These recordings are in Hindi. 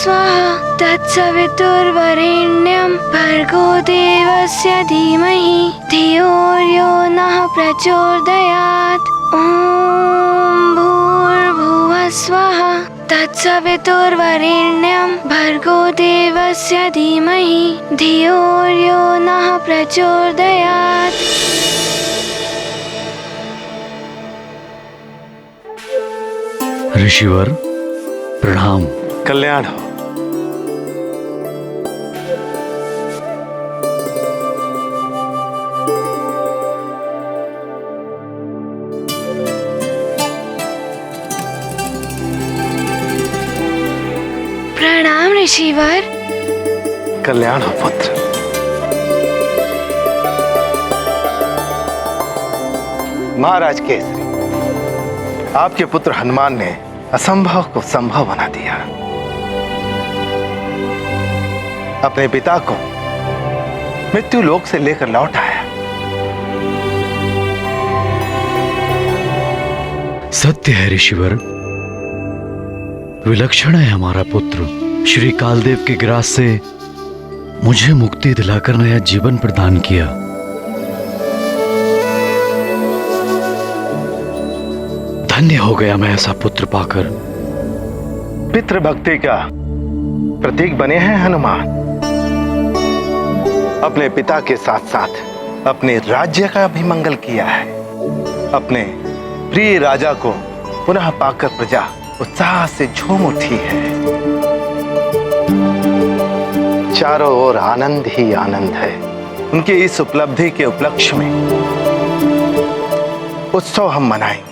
स्वाहा तत्सवितुर्वरेण्यं भर्गो देवस्य धीमहि धियो यो नः प्रचोदयात्। ॐ भूर्भुवः स्वः तत्सवितुर्वरेण्यं भर्गो देवस्य धीमहि धियो यो नः प्रचोदयात्। ऋषिवर प्रणाम। कल्याण हो। प्रणाम ऋषिवर। कल्याण हो पुत्र। महाराज केसरी, आपके पुत्र हनुमान ने असंभव को संभव बना दिया। अपने पिता को मृत्यु लोक से लेकर लौट आया। सत्य है ऋषिवर, विलक्षण है हमारा पुत्र। श्री कालदेव के ग्रास से मुझे मुक्ति दिलाकर नया जीवन प्रदान किया। धन्य हो गया मैं ऐसा पुत्र पाकर। पितृभक्ति का प्रतीक बने हैं हनुमान। अपने पिता के साथ साथ अपने राज्य का भी मंगल किया है। अपने प्रिय राजा को पुनः पाकर प्रजा उत्साह से झूम उठी है। चारों ओर आनंद ही आनंद है। उनकी इस उपलब्धि के उपलक्ष्य में उत्सव हम मनाएंगे।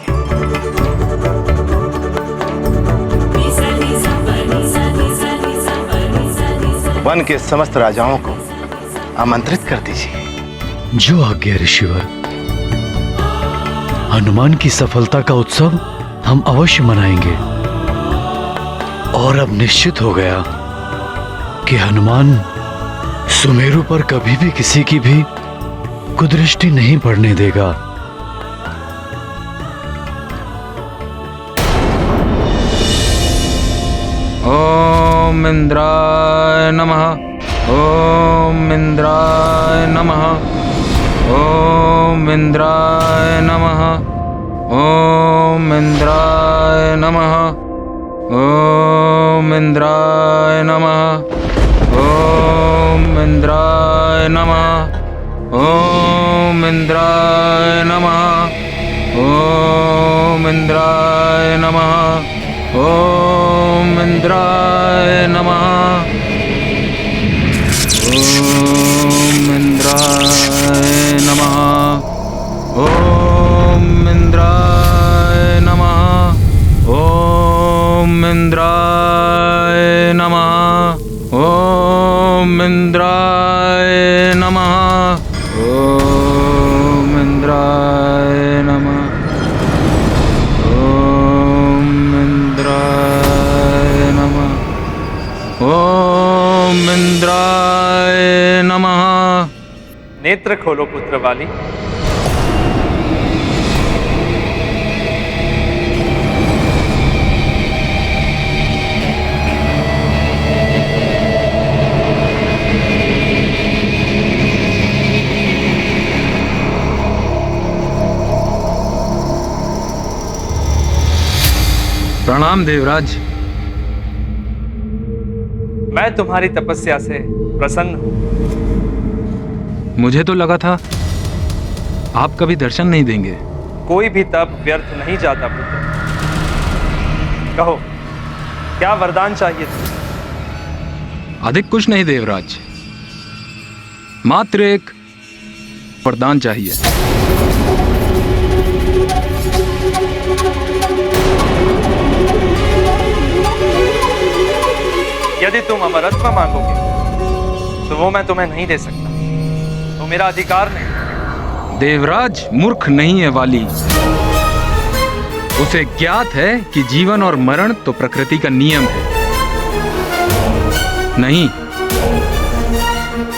वन के समस्त राजाओं को आमंत्रित कर दीजिए। जो आज्ञा ऋषिवर। हनुमान की सफलता का उत्सव हम अवश्य मनाएंगे। और अब निश्चित हो गया कि हनुमान सुमेरु पर कभी भी किसी की भी कुदृष्टि नहीं पड़ने देगा। ओम इंद्राय नमः। ओम इंद्राय नमः। ओम इंद्राय नमः। ओम इंद्राय नमः। ओम इंद्राय नमः। ओम इंद्राय नमः। ओम इंद्राय नमः। ओम इंद्राय नमः। ओम इंद्राय नमः। ओम इंद्राय नमः। ओम इंद्राय नमः। ओम इंद्राय नमः। ओम इंद्राय नमः। ओम इंद्राय नमः। ओम इंद्राय नमः। नेत्र खोलो पुत्र वाली। प्रणाम देवराज। मैं तुम्हारी तपस्या से प्रसन्न हूं। मुझे तो लगा था आप कभी दर्शन नहीं देंगे। कोई भी तप व्यर्थ नहीं जाता पुत्र। कहो, क्या वरदान चाहिए तुम्हें? अधिक कुछ नहीं देवराज, मात्र एक वरदान चाहिए। यदि तुम अमरत्व मांगोगे तो वो मैं तुम्हें नहीं दे सकता। तो मेरा अधिकार नहीं। देवराज मूर्ख नहीं है वाली। उसे ज्ञात है कि जीवन और मरण तो प्रकृति का नियम है। नहीं,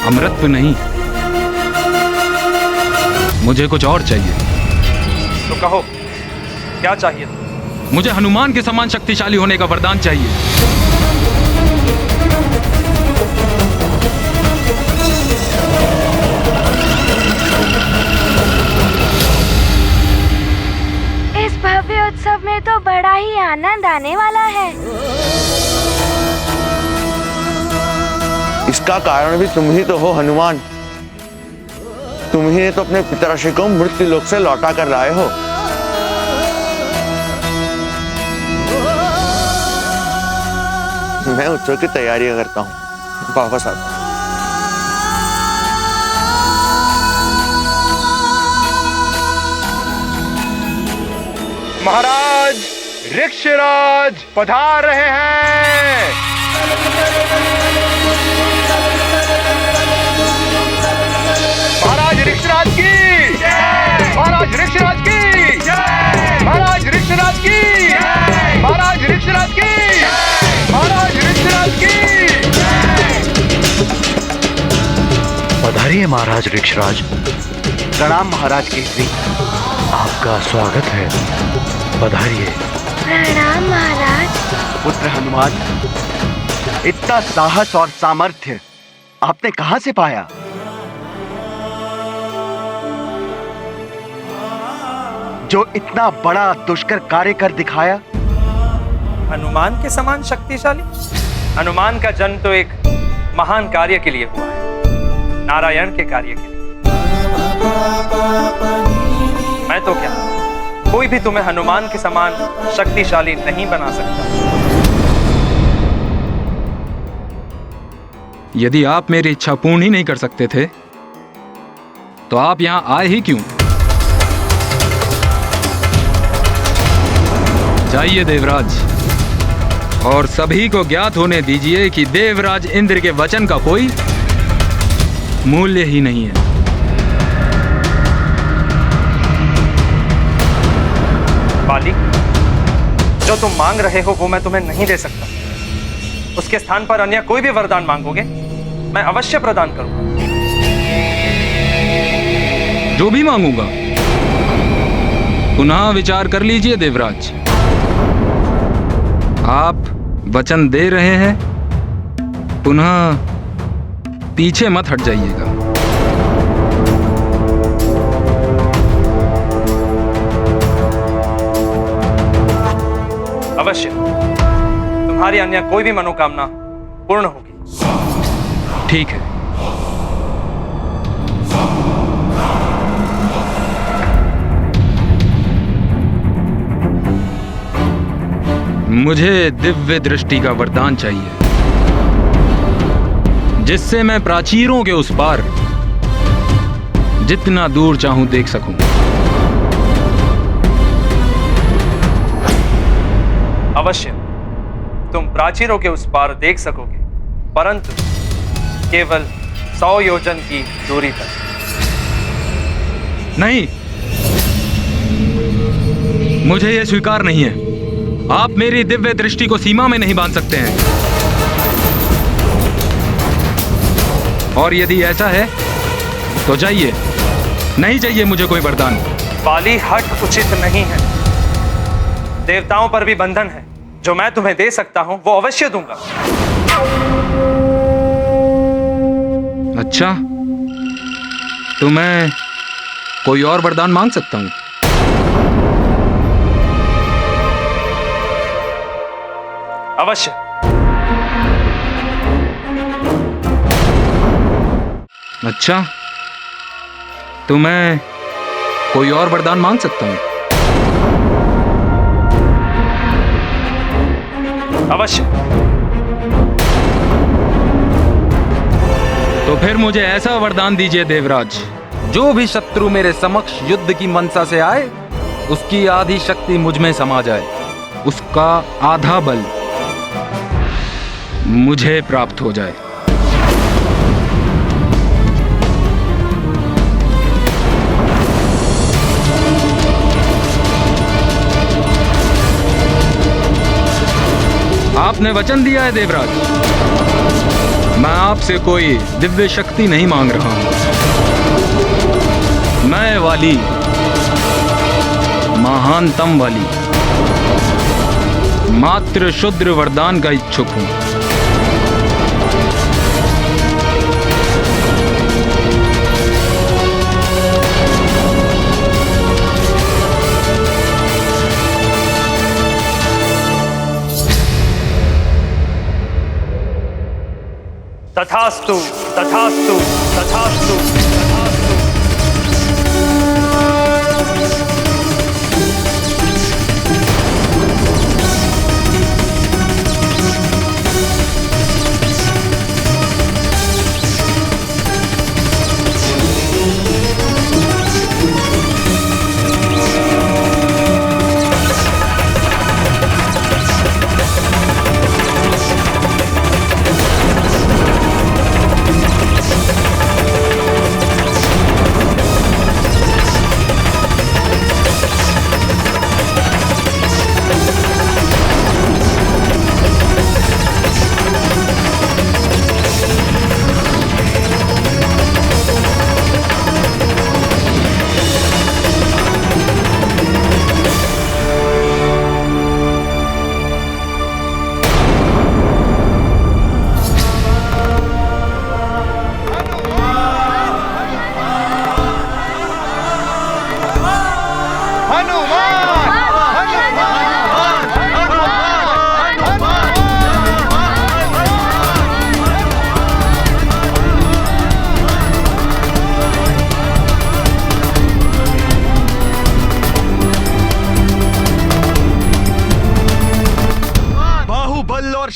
अमृतत्व नहीं, मुझे कुछ और चाहिए। तो कहो, क्या चाहिए? मुझे हनुमान के समान शक्तिशाली होने का वरदान चाहिए। राज्योत्सव में तो बड़ा ही आनंद आने वाला है। इसका कारण भी तुम ही तो हो हनुमान। तुम ही तो अपने पितराशि को मृत्यु लोक से लौटा कर लाए हो। मैं उत्सव की तैयारी करता हूँ। वापस आता हूँ। महाराज ऋक्षराज पधार रहे हैं। महाराज ऋक्षराज की महाराज ऋक्षराज की महाराज ऋक्षराज की महाराज ऋक्षराज की महाराज ऋक्षराज की। पधारिए महाराज ऋक्षराज। प्रणाम महाराज केसरी। आपका स्वागत है, पधारिए। प्रणाम महाराज। पुत्र हनुमान, इतना साहस और सामर्थ्य आपने कहां से पाया? जो इतना बड़ा दुष्कर कार्य कर दिखाया। हनुमान के समान शक्तिशाली? हनुमान का जन्म तो एक महान कार्य के लिए हुआ है, नारायण के कार्य के लिए। मैं तो क्या, कोई भी तुम्हें हनुमान के समान शक्तिशाली नहीं बना सकता। यदि आप मेरी इच्छा पूर्ण ही नहीं कर सकते थे तो आप यहां आए ही क्यों? जाइए देवराज, और सभी को ज्ञात होने दीजिए कि देवराज इंद्र के वचन का कोई मूल्य ही नहीं है। बाली, जो तुम मांग रहे हो वो मैं तुम्हें नहीं दे सकता। उसके स्थान पर अन्य कोई भी वरदान मांगोगे मैं अवश्य प्रदान करूंगा। जो भी मांगूंगा पुनः विचार कर लीजिए देवराज। आप वचन दे रहे हैं, पुनः पीछे मत हट जाइएगा। अवश्य तुम्हारी अन्य कोई भी मनोकामना पूर्ण होगी। ठीक है। मुझे दिव्य दृष्टि का वरदान चाहिए, जिससे मैं प्राचीरों के उस पार जितना दूर चाहूं देख सकूं। अवश्य तुम प्राचीरों के उस पार देख सकोगे, परंतु केवल 100 योजन की दूरी तक। नहीं, मुझे यह स्वीकार नहीं है। आप मेरी दिव्य दृष्टि को सीमा में नहीं बांध सकते हैं। और यदि ऐसा है तो जाइए, नहीं चाहिए मुझे कोई वरदान। बाली, हट उचित नहीं है। देवताओं पर भी बंधन है। जो मैं तुम्हें दे सकता हूं वो अवश्य दूंगा। अच्छा, तो मैं कोई और वरदान मांग सकता हूं? अवश्य। अच्छा, तो मैं कोई और वरदान मांग सकता हूं? अवश्य। तो फिर मुझे ऐसा वरदान दीजिए देवराज, जो भी शत्रु मेरे समक्ष युद्ध की मनसा से आए, उसकी आधी शक्ति मुझ में समा जाए, उसका आधा बल मुझे प्राप्त हो जाए। आपने वचन दिया है देवराज, मैं आपसे कोई दिव्य शक्ति नहीं मांग रहा हूं। मैं वाली, महानतम वाली, मात्र शुद्र वरदान का इच्छुक हूं। तथास्तु तथास्तु तथास्तु।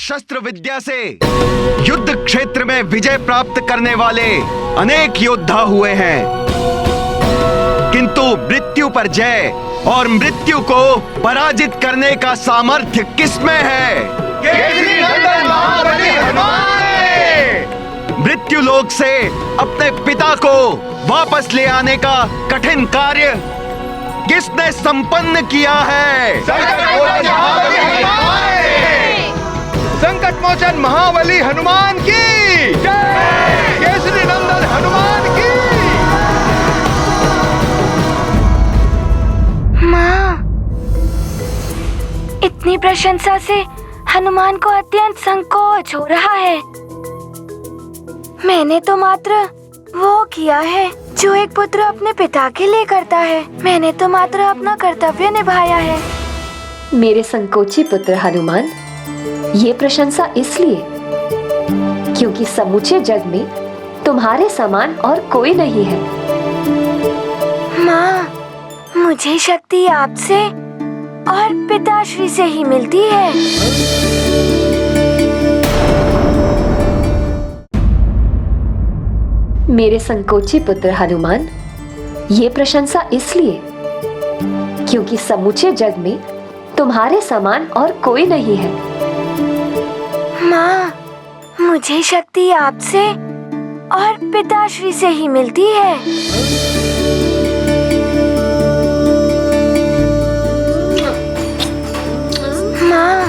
शस्त्र विद्या से युद्ध क्षेत्र में विजय प्राप्त करने वाले अनेक योद्धा हुए हैं, किंतु मृत्यु पर जय और मृत्यु को पराजित करने का सामर्थ्य किसमें है? केसरी नंदन महाबली हनुमान। मृत्यु लोक से अपने पिता को वापस ले आने का कठिन कार्य किसने संपन्न किया है? संकट मोचन महाबली हनुमान की जय। केसरी नंदन हनुमान की। माँ, इतनी प्रशंसा से हनुमान को अत्यंत संकोच हो रहा है। मैंने तो मात्र वो किया है जो एक पुत्र अपने पिता के लिए करता है। मैंने तो मात्र अपना कर्तव्य निभाया है। मेरे संकोची पुत्र हनुमान, ये प्रशंसा इसलिए क्योंकि समूचे जग में तुम्हारे समान और कोई नहीं है। माँ, मुझे शक्ति आपसे और पिताश्री से ही मिलती है। मेरे संकोची पुत्र हनुमान, ये प्रशंसा इसलिए क्योंकि समूचे जग में तुम्हारे समान और कोई नहीं है। माँ, मुझे शक्ति आपसे और पिताश्री से ही मिलती है। माँ।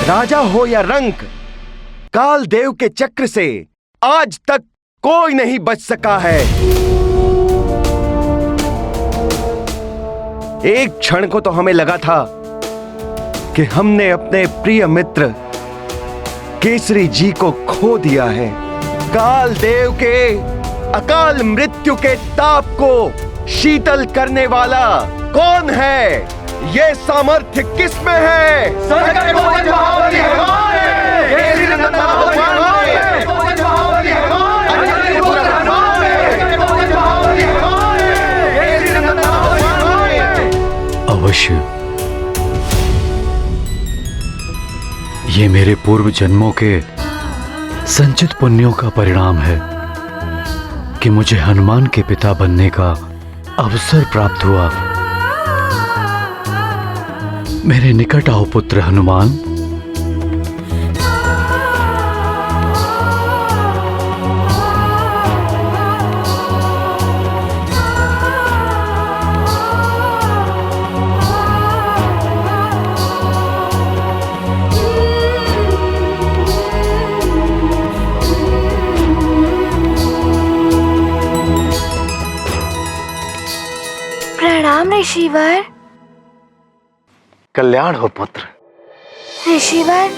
राजा हो या रंक, काल देव के चक्र से आज तक कोई नहीं बच सका है। एक क्षण को तो हमें लगा था कि हमने अपने प्रिय मित्र केसरी जी को खो दिया है। काल देव के अकाल मृत्यु के ताप को शीतल करने वाला कौन है? ये सामर्थ्य किसमें है? संकट मोचन महाबली हनुमान है। केसरी नंदन महाबली हनुमान है। मोचन महाबली हनुमान है। अंजनी पुत्र हनुमान है। संकट मोचन महाबली हनुमान है। केसरी नंदन महाबली हनुमान है। अवश्य ये मेरे पूर्व जन्मों के संचित पुण्यों का परिणाम है कि मुझे हनुमान के पिता बनने का अवसर प्राप्त हुआ। मेरे निकट आओ पुत्र हनुमान। प्रणाम ऋषिवर। कल्याण हो पुत्र। ऋषिवर,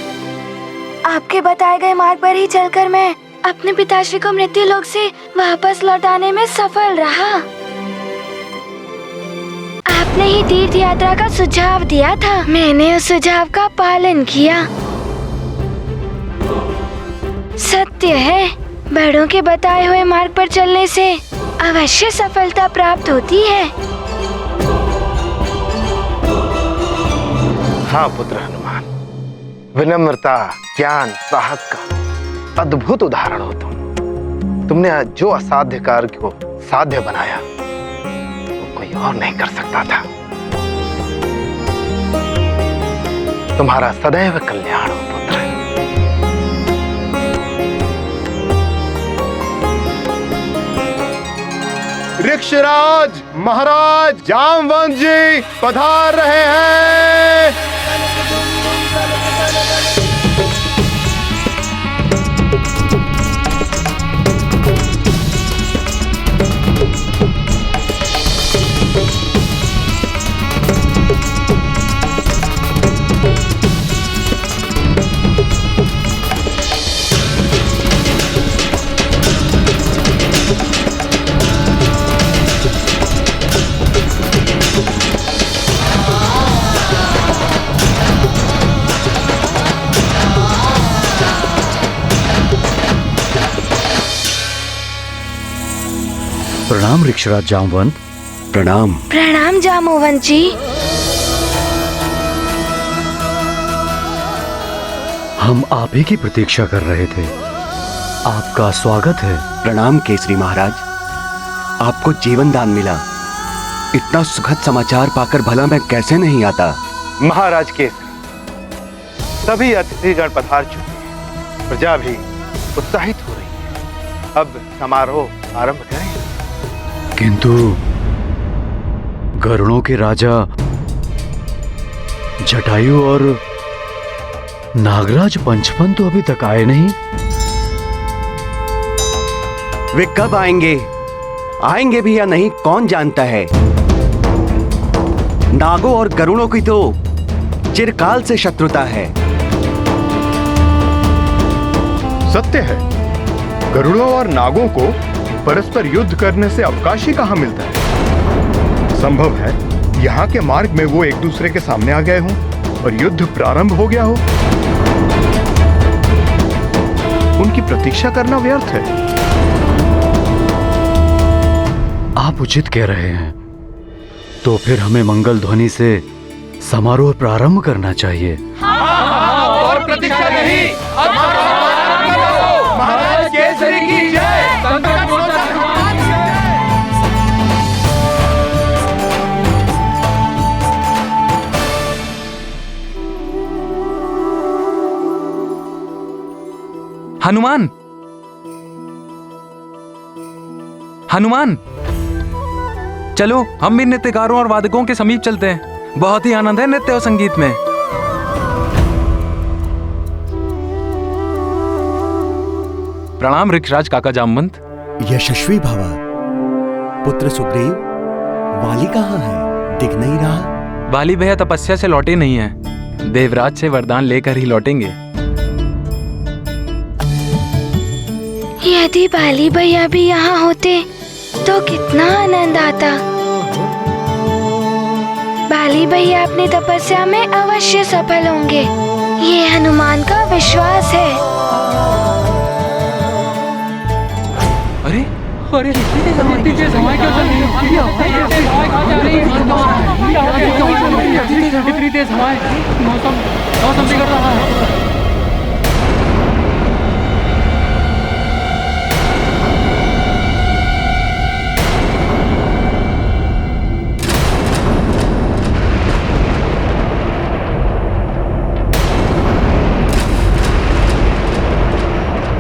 आपके बताए गए मार्ग पर ही चलकर मैं अपने पिताश्री को मृत्यु लोक से वापस लौटाने में सफल रहा। आपने ही तीर्थ यात्रा का सुझाव दिया था। मैंने उस सुझाव का पालन किया। सत्य है, बड़ों के बताए हुए मार्ग पर चलने से अवश्य सफलता प्राप्त होती है। हाँ पुत्र हनुमान, विनम्रता, ज्ञान, साहस का अद्भुत उदाहरण हो तुमने आज जो असाध्य कार्य को साध्य बनाया वो कोई और नहीं कर सकता था। तुम्हारा सदैव कल्याण हो पुत्र। ऋक्षराज महाराज जामवंत जी पधार रहे हैं। प्रणाम ऋक्षराज जामवंत। प्रणाम। प्रणाम जामवंत जी। हम आप ही की प्रतीक्षा कर रहे थे। आपका स्वागत है। प्रणाम केसरी महाराज, आपको जीवन दान मिला। इतना सुखद समाचार पाकर भला मैं कैसे नहीं आता। महाराज केसरी, सभी अतिथिगण पधार चुके हैं, प्रजा भी उत्साहित हो रही है। अब समारोह आरंभ करें। किंतु गरुड़ों के राजा जटायु और नागराज पंचपन तो अभी तक आए नहीं। वे कब आएंगे? आएंगे भी या नहीं कौन जानता है। नागों और गरुड़ों की तो चिरकाल से शत्रुता है। सत्य है, गरुड़ों और नागों को परस्पर युद्ध करने से अवकाश ही कहां मिलता है। संभव है यहाँ के मार्ग में वो एक दूसरे के सामने आ गए हों और युद्ध प्रारंभ हो गया हो। उनकी प्रतीक्षा करना व्यर्थ है। आप उचित कह रहे हैं। तो फिर हमें मंगल ध्वनि से समारोह प्रारंभ करना चाहिए। और प्रतीक्षा नहीं, महाराज केसरी की जय। हनुमान, हनुमान, चलो हम भी नृत्यकारों और वादकों के समीप चलते हैं। बहुत ही आनंद है नृत्य और संगीत में। प्रणाम ऋक्षराज काका जामवंत। यशस्वी भवा। पुत्र सुग्रीव, वाली कहाँ है? दिख नहीं रहा। वाली भैया तपस्या से लौटे नहीं हैं। देवराज से वरदान लेकर ही लौटेंगे। यदि बाली भैया भी यहाँ होते तो कितना आनंद आता। बाली भैया अपनी तपस्या में अवश्य सफल होंगे, ये हनुमान का विश्वास है। अरे अरे कितनी तेज हवाएं, मौसम बिगड़ रहा है।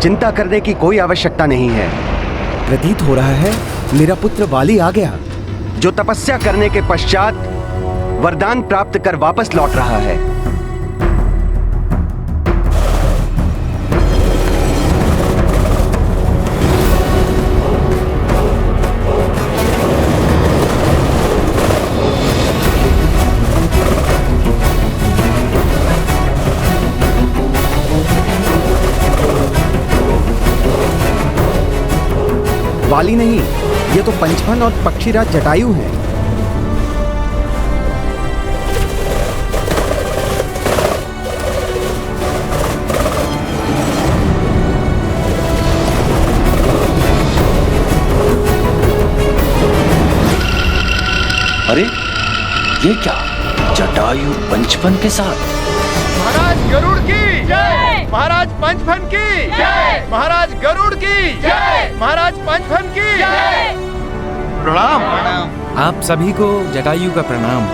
चिंता करने की कोई आवश्यकता नहीं है। प्रतीत हो रहा है मेरा पुत्र वाली आ गया, जो तपस्या करने के पश्चात वरदान प्राप्त कर वापस लौट रहा है। वाली नहीं, ये तो पंचफन और पक्षीराज जटायु हैं। ये क्या, जटायु पंचफन के साथ? महाराज गरुड़ की जय, महाराज पंचफन की जय, महाराज गरुड़ की जय, महाराज पंचफन की जय। प्रणाम। आप सभी को जटायु का प्रणाम।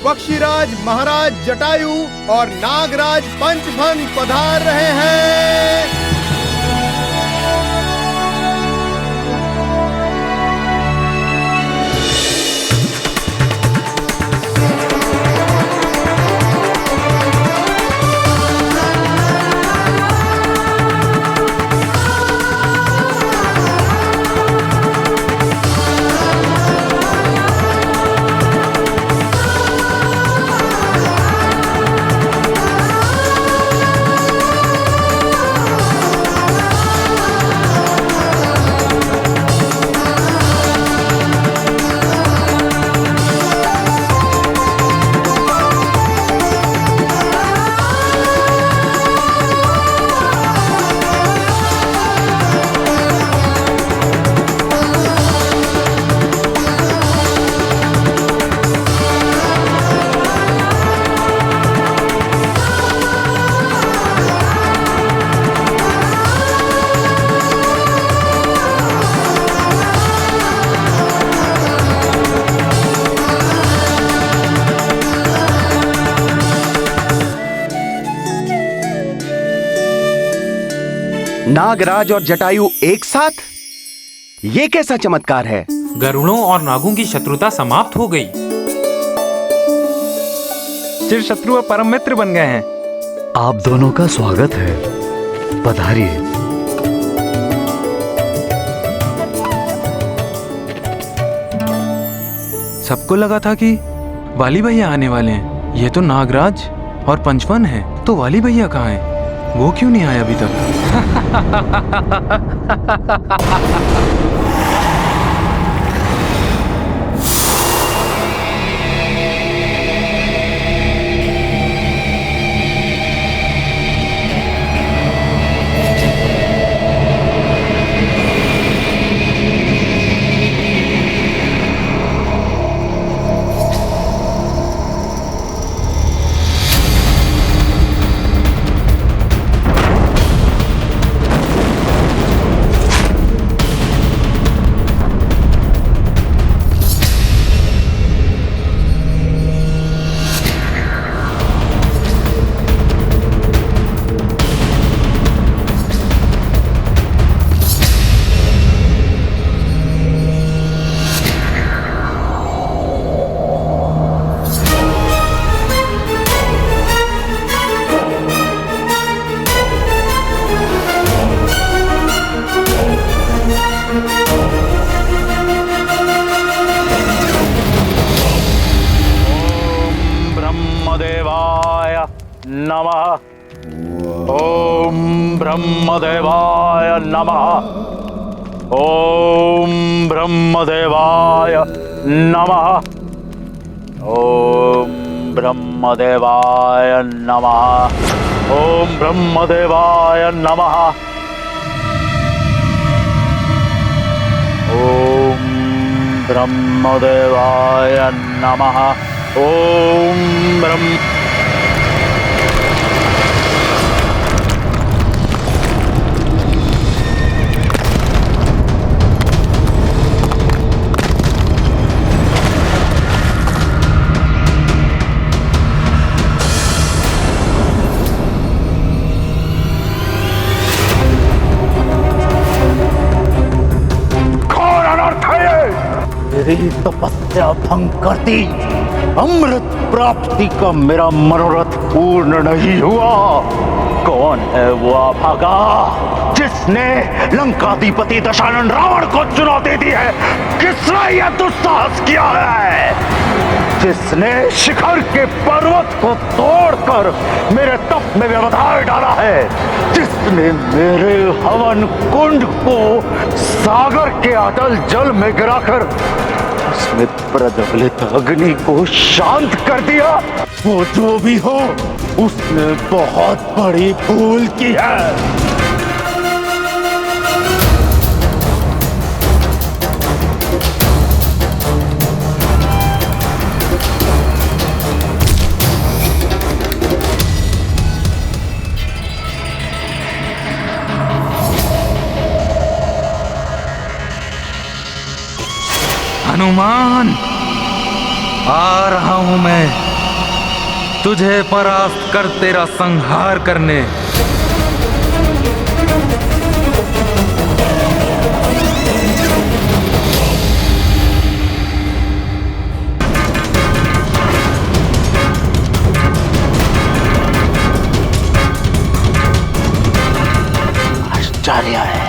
पक्षीराज महाराज जटायु और नागराज पंचफन पधार रहे हैं। नागराज और जटायु एक साथ, ये कैसा चमत्कार है? गरुड़ों और नागों की शत्रुता समाप्त हो गई। चिर शत्रु और परम मित्र बन गए हैं। आप दोनों का स्वागत है, पधारिए। सबको लगा था कि वाली भैया आने वाले हैं। ये तो नागराज और पंचफन है, तो वाली भैया कहाँ हैं? वो क्यों नहीं आया अभी तक? ओम ब्रह्मदेवाय नमः। ओम ब्रह्मदेवाय नमः। ओम ब्रह्मदेवाय नमः। ओम ब्रह्मदेवाय नमः। ओम ब्रह्मदेवाय नमः। ओम ब्रह्म मेरी तपस्या भंग कर दी। अमृत प्राप्ति का मेरा मनोरथ पूर्ण नहीं हुआ। कौन है वो अभागा जिसने लंकाधिपति दशानन रावण को चुनौती दी है? किसने यह दुस्साहस किया है? जिसने शिखर के पर्वत को तोड़कर मेरे तप में व्यवधान डाला है? जिसने मेरे हवन कुंड को सागर के अटल जल में गिराकर उसमें प्रज्वलित अग्नि को शांत कर दिया? वो जो भी हो, उसने बहुत बड़ी भूल की है। हनुमान, आ रहा हूं मैं तुझे परास्त कर तेरा संहार करने। आश्चर्य है,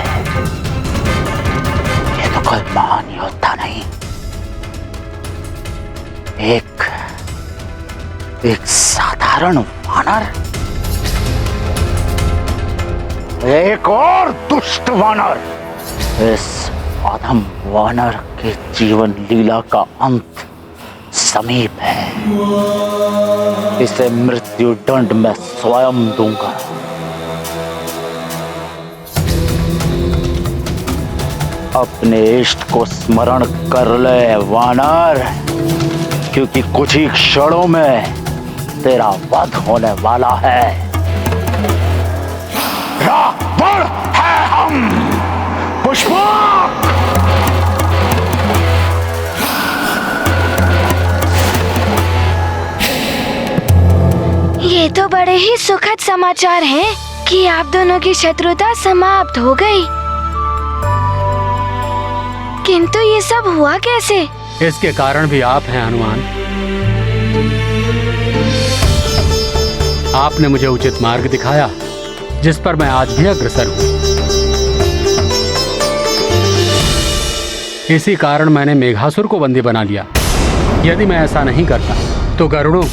ये तो कोई महान योद्धा नहीं, एक साधारण वानर, एक और दुष्ट वानर। इस अधम वानर के जीवन लीला का अंत समीप है। इसे मृत्यु दंड मैं स्वयं दूंगा। अपने इष्ट को स्मरण कर ले वानर, क्योंकि कुछ ही क्षणों में तेरा वध होने वाला है। रावण है हम, पुष्पक। ये तो बड़े ही सुखद समाचार हैं कि आप दोनों की शत्रुता समाप्त हो गई। किंतु ये सब हुआ कैसे? इसके कारण भी आप हैं हनुमान। आपने मुझे उचित मार्ग दिखाया, जिस पर मैं आज भी अग्रसर हूँ। इसी कारण मैंने मेघासुर को बंदी बना लिया। यदि मैं ऐसा नहीं करता तो गरुड़ों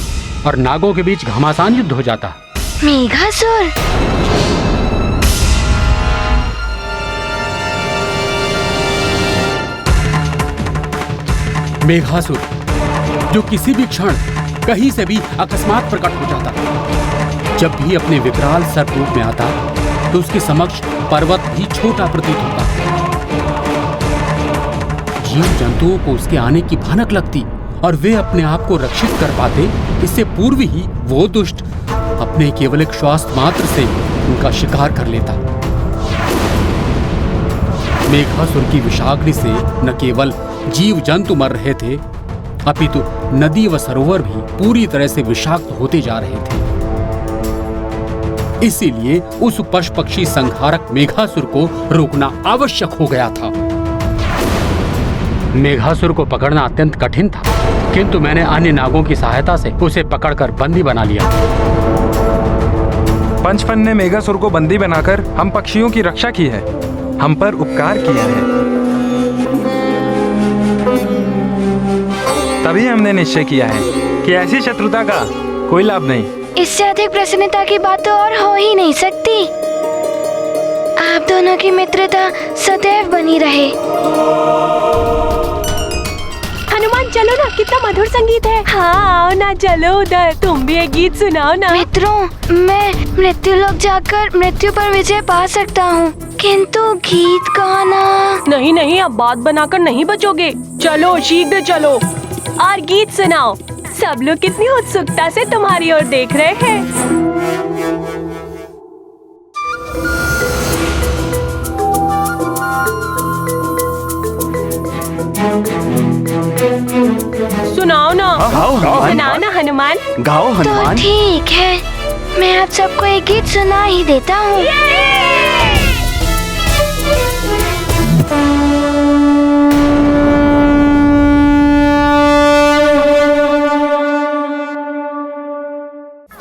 और नागों के बीच घमासान युद्ध हो जाता। मेघासुर? मेघासुर, जो किसी भी क्षण कहीं से भी अकस्मात प्रकट हो जाता। जब भी अपने विकराल सर्प रूप में आता तो उसके समक्ष पर्वत भी छोटा प्रतीत होता। जीव जंतुओं को उसके आने की भनक लगती और वे अपने आप को रक्षित कर पाते। इससे पूर्व ही वो दुष्ट अपने केवल एक श्वास मात्र से उनका शिकार कर लेता। मेघासुर की विषाग्नि से न केवल जीव जंतु मर रहे थे, अपितु नदी व सरोवर भी पूरी तरह से विषाक्त होते जा रहे थे। इसीलिए उस पशु पक्षी संहारक मेघासुर को रोकना आवश्यक हो गया था। मेघासुर को पकड़ना अत्यंत कठिन था, किंतु मैंने अन्य नागों की सहायता से उसे पकड़कर बंदी बना लिया। पंचफन ने मेघासुर को बंदी बनाकर हम पक्षियों की रक्षा की है, हम पर उपकार किया है। तभी हमने निश्चय किया है कि ऐसी शत्रुता का कोई लाभ नहीं। इससे अधिक प्रसन्नता की बात तो और हो ही नहीं सकती। आप दोनों की मित्रता सदैव बनी रहे। हनुमान चलो ना, कितना मधुर संगीत है। हाँ आओ ना, चलो उधर, तुम भी एक गीत सुनाओ ना। मित्रों, मैं मृत्यु लोक जाकर मृत्यु पर विजय पा सकता हूँ, किंतु गीत गाना नहीं नहीं, अब बात बनाकर नहीं बचोगे। चलो शीघ्र चलो और गीत सुनाओ। सब लोग कितनी उत्सुकता से तुम्हारी ओर देख रहे हैं। सुनाओ ना, सुनाओ ना हनुमान। गाओ हनुमान। तो ठीक है, मैं आप सबको एक गीत सुना ही देता हूँ।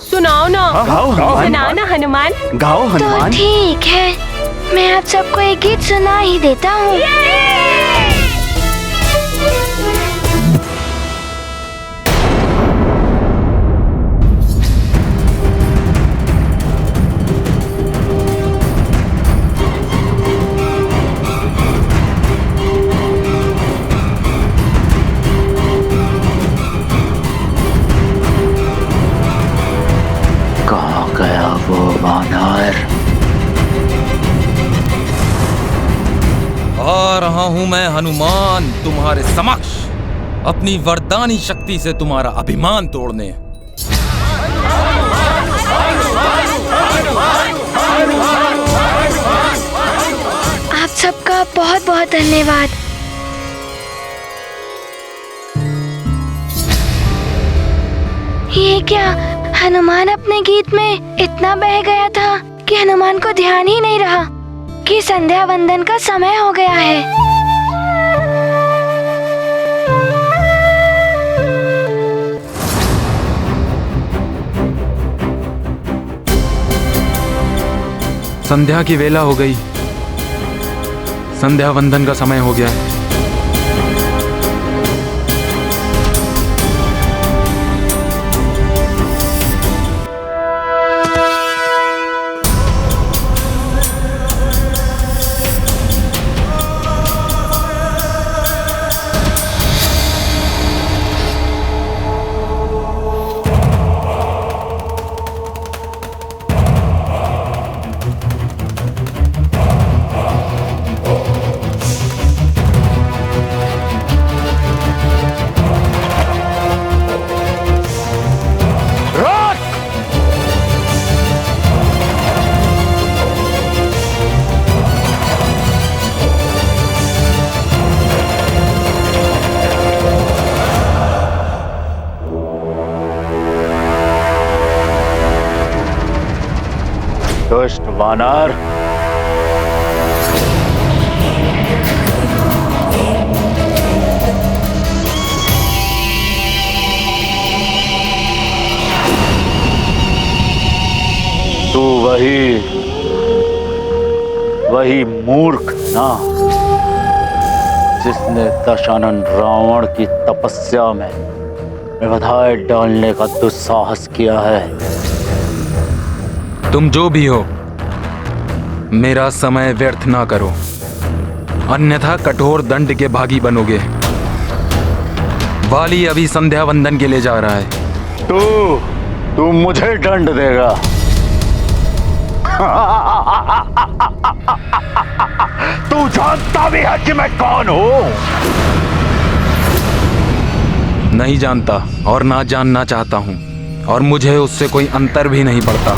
सुनाओ ना, सुनाओ ना हनुमान। गाओ हनुमान। तो ठीक है, मैं आप सबको एक गीत सुना ही देता हूँ। आ रहा हूं मैं हनुमान तुम्हारे समक्ष, अपनी वरदानी शक्ति से तुम्हारा अभिमान तोड़ने। आप सबका बहुत बहुत धन्यवाद। ये क्या? हनुमान अपने गीत में इतना बह गया था कि हनुमान को ध्यान ही नहीं रहा कि संध्या वंदन का समय हो गया है। संध्या की वेला हो गई, संध्या वंदन का समय हो गया है। दुष्ट वानर, तू वही मूर्ख ना जिसने दशानन रावण की तपस्या में बधाई डालने का दुस्साहस किया है। तुम जो भी हो, मेरा समय व्यर्थ ना करो, अन्यथा कठोर दंड के भागी बनोगे। वाली अभी संध्या वंदन के लिए जा रहा है। तू मुझे दंड देगा? तू जानता भी है कि मैं कौन हूं? नहीं जानता और ना जानना चाहता हूं, और मुझे उससे कोई अंतर भी नहीं पड़ता।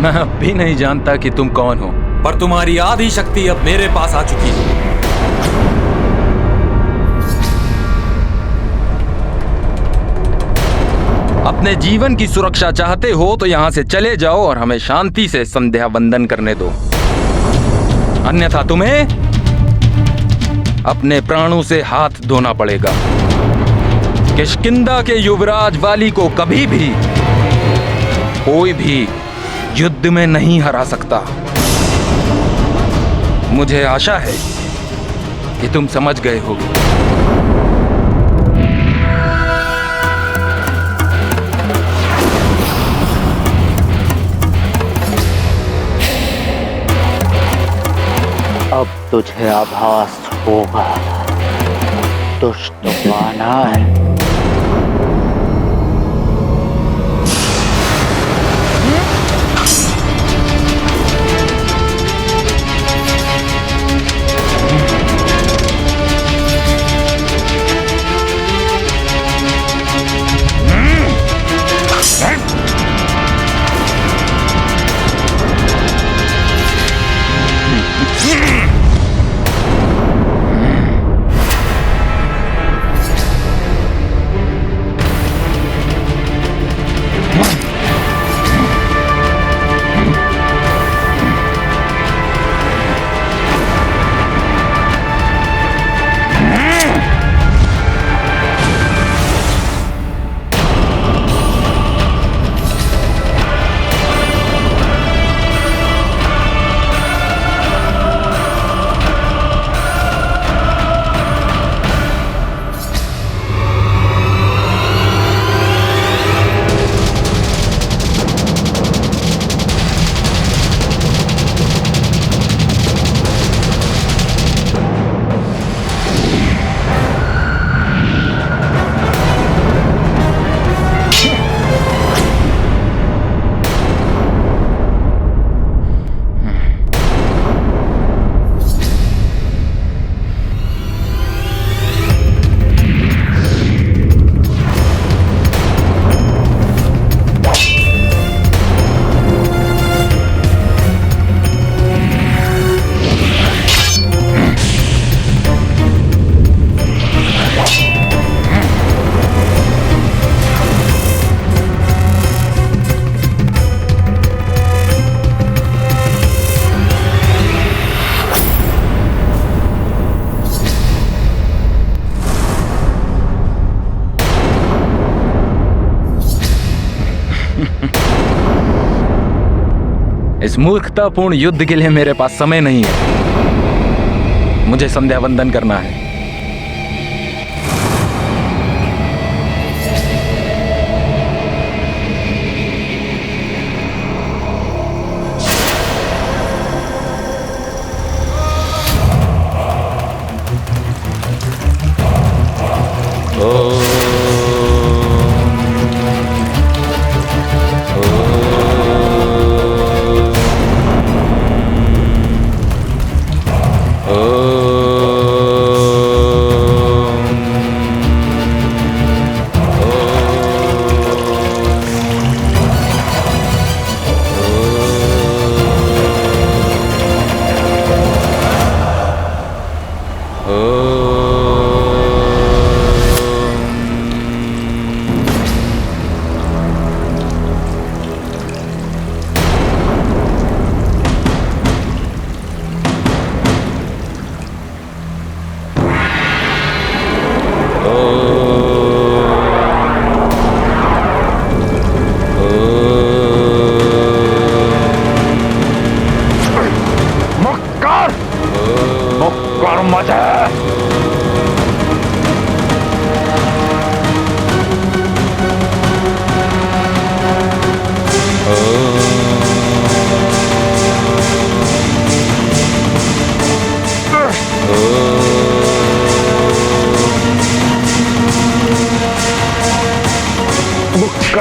मैं अब भी नहीं जानता कि तुम कौन हो, पर तुम्हारी आधी शक्ति अब मेरे पास आ चुकी है। अपने जीवन की सुरक्षा चाहते हो तो यहां से चले जाओ और हमें शांति से संध्या वंदन करने दो, अन्यथा तुम्हें अपने प्राणों से हाथ धोना पड़ेगा। किष्किंधा के युवराज वाली को कभी भी कोई भी युद्ध में नहीं हरा सकता। मुझे आशा है कि तुम समझ गए हो। अब तुझे आभास होगा, दुष्ट वानर। इस मूर्खतापूर्ण युद्ध के लिए मेरे पास समय नहीं है। मुझे संध्या वंदन करना है।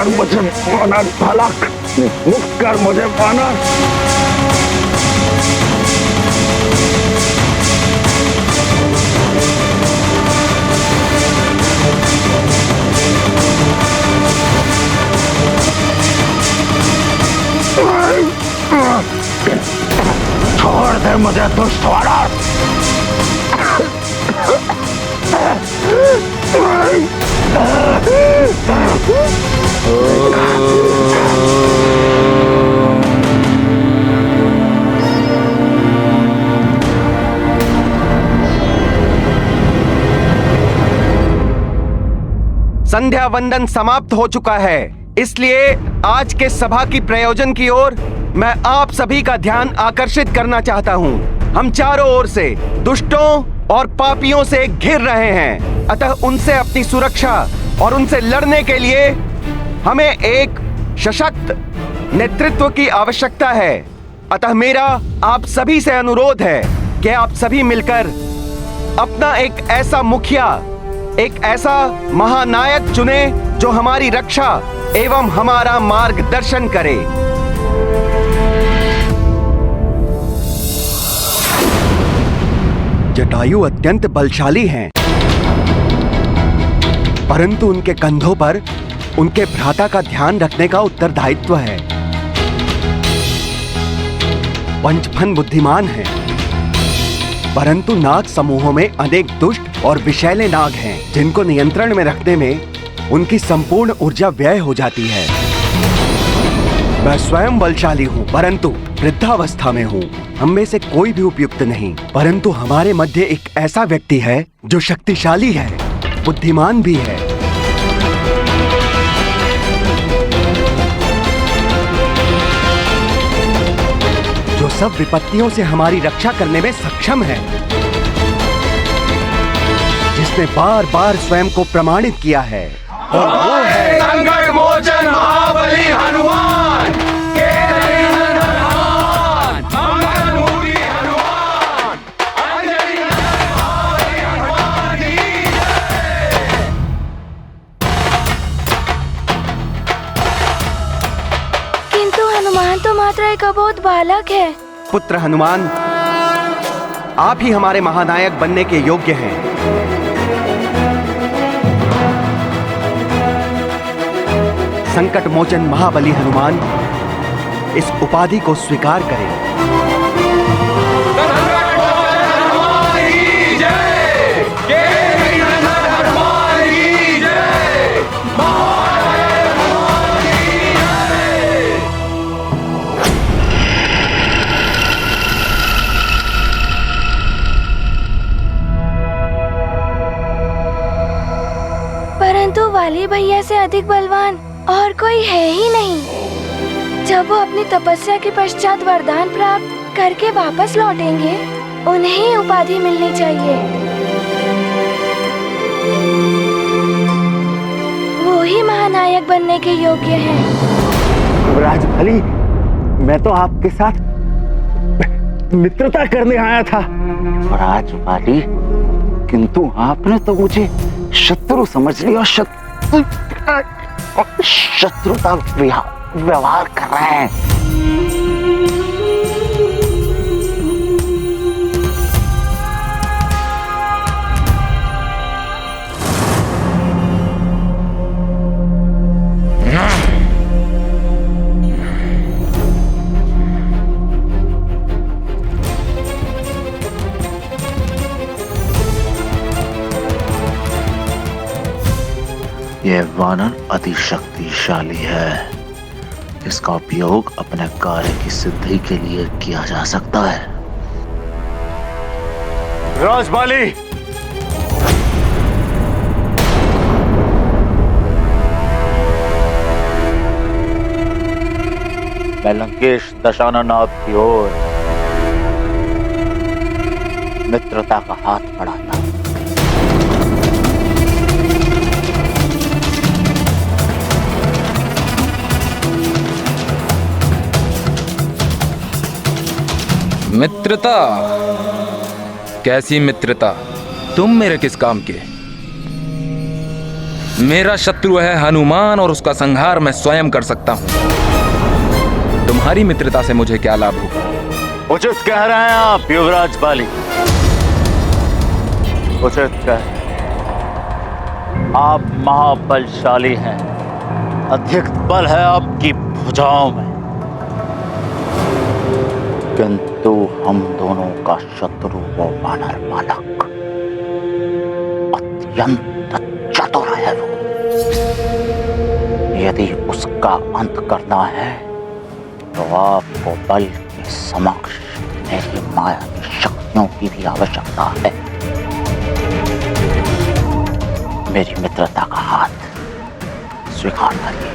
मुझे वानर बालक, मुक्त कर मुझे वानर। छोड़ दे मुझे दुष्ट वानर। संध्या वंदन समाप्त हो चुका है, इसलिए आज के सभा की प्रयोजन की ओर मैं आप सभी का ध्यान आकर्षित करना चाहता हूँ। हम चारों ओर से दुष्टों और पापियों से घिर रहे हैं, अतः उनसे अपनी सुरक्षा और उनसे लड़ने के लिए हमें एक सशक्त नेतृत्व की आवश्यकता है। अतः मेरा आप सभी से अनुरोध है कि आप सभी मिलकर अपना एक ऐसा मुखिया, एक ऐसा महानायक चुने जो हमारी रक्षा एवं हमारा मार्गदर्शन करे। जटायु अत्यंत बलशाली हैं, परंतु उनके कंधों पर उनके भ्राता का ध्यान रखने का उत्तरदायित्व है। पंचफन बुद्धिमान है, परंतु नाग समूहों में अनेक दुष्ट और विषैले नाग हैं, जिनको नियंत्रण में रखने में उनकी संपूर्ण ऊर्जा व्यय हो जाती है। मैं स्वयं बलशाली हूँ, परंतु वृद्धावस्था में हूँ। हम में से कोई भी उपयुक्त नहीं, परंतु हमारे मध्य एक ऐसा व्यक्ति है जो शक्तिशाली है, बुद्धिमान भी है। जो सब विपत्तियों से हमारी रक्षा करने में सक्षम है, जिसने बार बार स्वयं को प्रमाणित किया है, और वो है संकट मोचन महाबली हनुमान। किंतु हनुमान तो मात्र एक अबोध बालक है। पुत्र हनुमान, आप ही हमारे महानायक बनने के योग्य हैं। संकट मोचन महाबली हनुमान, इस उपाधि को स्वीकार करें। परंतु वाली भैया से अधिक बलवान और कोई है ही नहीं। जब वो अपनी तपस्या के पश्चात वरदान प्राप्त करके वापस लौटेंगे, उन्हें ही उपाधि मिलनी चाहिए। वो ही महानायक बनने के योग्य हैं। युवराज बलि, मैं तो आपके साथ मित्रता करने आया था। युवराज बलि, किंतु आपने तो मुझे शत्रु समझ लिया। शत्रुता व्यवहार कर रहे हैं। यह वानर अति शक्तिशाली है। इसका उपयोग अपने कार्य की सिद्धि के लिए किया जा सकता है। राजबाली, मैं लंकेश दशानन आपकी ओर मित्रता का हाथ बढ़ाता हूं। मित्रता? कैसी मित्रता? तुम मेरे किस काम के? मेरा शत्रु है हनुमान और उसका संहार मैं स्वयं कर सकता हूं। तुम्हारी मित्रता से मुझे क्या लाभ होगा? उचित कह रहे हैं आप युवराज बाली, उचित कह। आप महाबलशाली हैं, अधिक बल है आपकी भुजाओं में, किंतु हम दोनों का शत्रु वो वानर बालक अत्यंत चतुर है। वो यदि उसका अंत करना है तो आपको बल के समक्ष मेरी माया की शक्तियों की भी आवश्यकता है। मेरी मित्रता का हाथ स्वीकार करिए।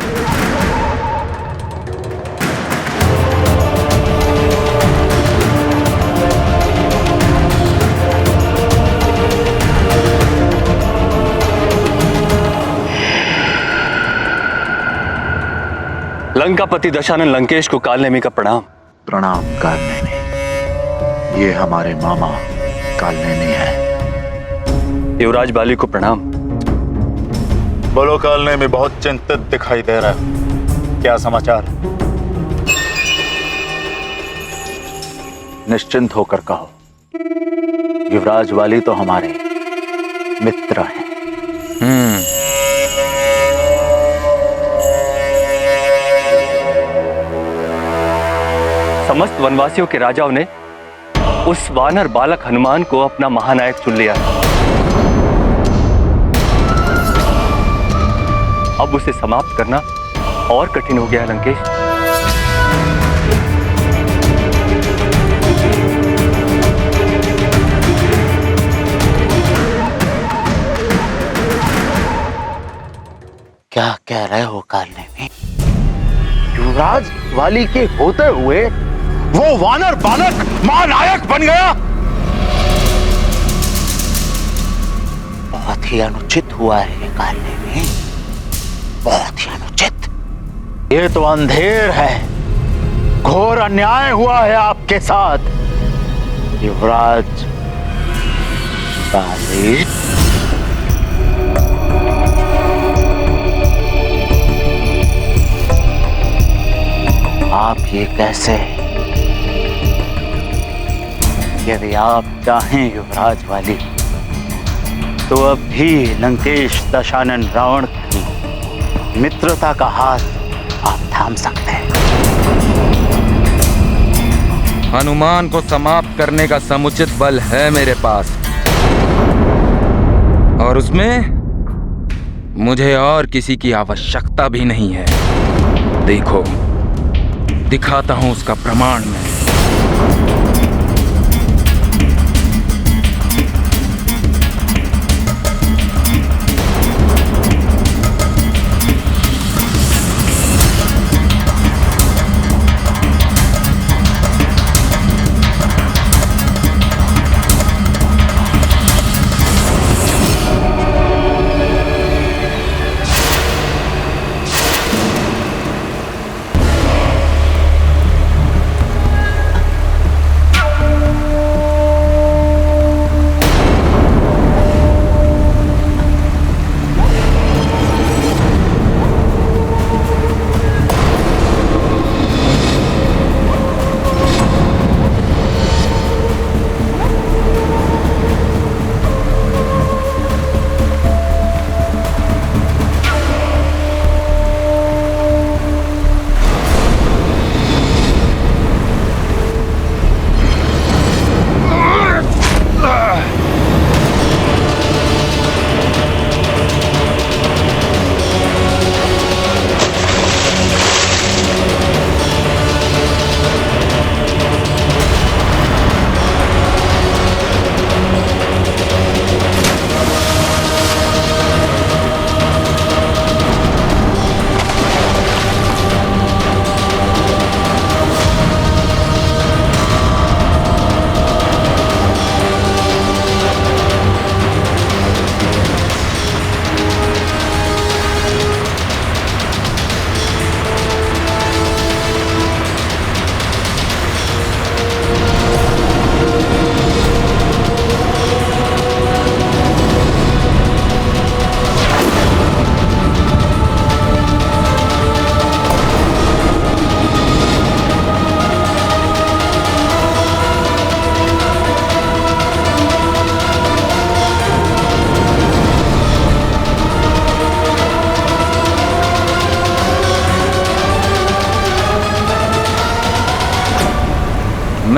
लंकापति दशानन लंकेश को कालनेमी का प्रणाम। प्रणाम कालनेमी, ये हमारे मामा कालनेमी है। युवराज बाली को प्रणाम। बोलो कालनेमी, बहुत चिंतित दिखाई दे रहा है, क्या समाचार? निश्चिंत होकर कहो, युवराज वाली तो हमारे मित्र हैं। समस्त वनवासियों के राजाओं ने उस वानर बालक हनुमान को अपना महानायक चुन लिया। अब उसे समाप्त करना और कठिन हो गया है लंकेश। क्या कह रहे हो कालनेमी? युवराज वाली के होते हुए वो वानर बालक महानायक बन गया? बहुत ही अनुचित हुआ है कालनेमी, बहुत ही अनुचित। ये तो अंधेर है, घोर अन्याय हुआ है आपके साथ युवराज बाली। आप ये कैसे? यदि आप चाहें युवराज वाली तो अब भी लंकेश दशानन रावण की मित्रता का हाथ आप थाम सकते हैं। हनुमान को समाप्त करने का समुचित बल है मेरे पास, और उसमें मुझे और किसी की आवश्यकता भी नहीं है। देखो, दिखाता हूं उसका प्रमाण में।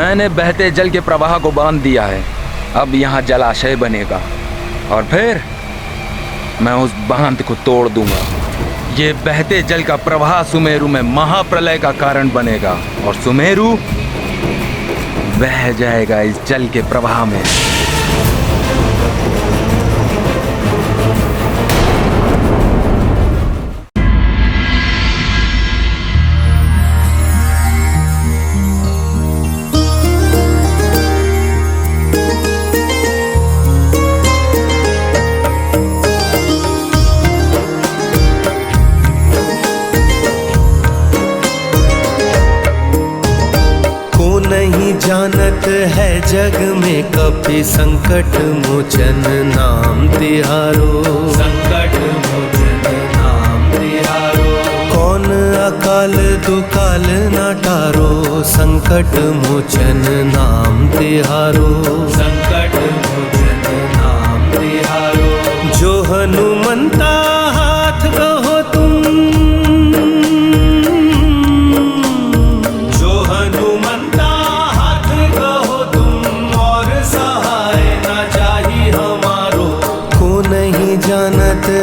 मैंने बहते जल के प्रवाह को बांध दिया है। अब यहाँ जलाशय बनेगा और फिर मैं उस बांध को तोड़ दूंगा। ये बहते जल का प्रवाह सुमेरु में महाप्रलय का कारण बनेगा और सुमेरु बह जाएगा इस जल के प्रवाह में। जानत है जग में कपि संकट मोचन नाम तिहारो। संकट मोचन नाम तिहारो। कौन अकाल दुकाल ना टारो। संकट मोचन नाम तिहारो। संकट मोचन नाम तिहारो। जो हनुमंता हाथ कहो तुम।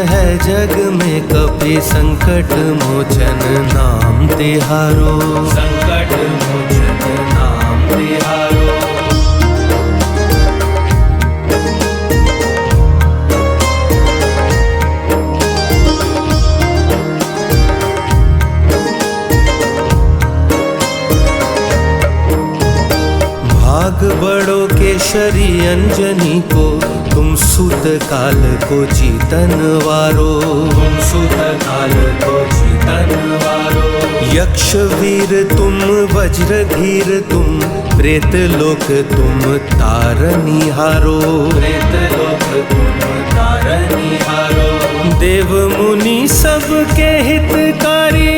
है जग में कपि संकट मोचन नाम तिहारो। संकट मोचन नाम तिहारो। भाग बड़ो केशरी अंजनी को तुम सूत काल को जीतन वारो। तुम सूत काल को जीतन वारो। यक्ष वीर तुम वज्र धीर तुम प्रेत लोक तुम तारनी हारो। प्रेत लोक तुम तारनी हारो। देव मुनि सबके हितकारी।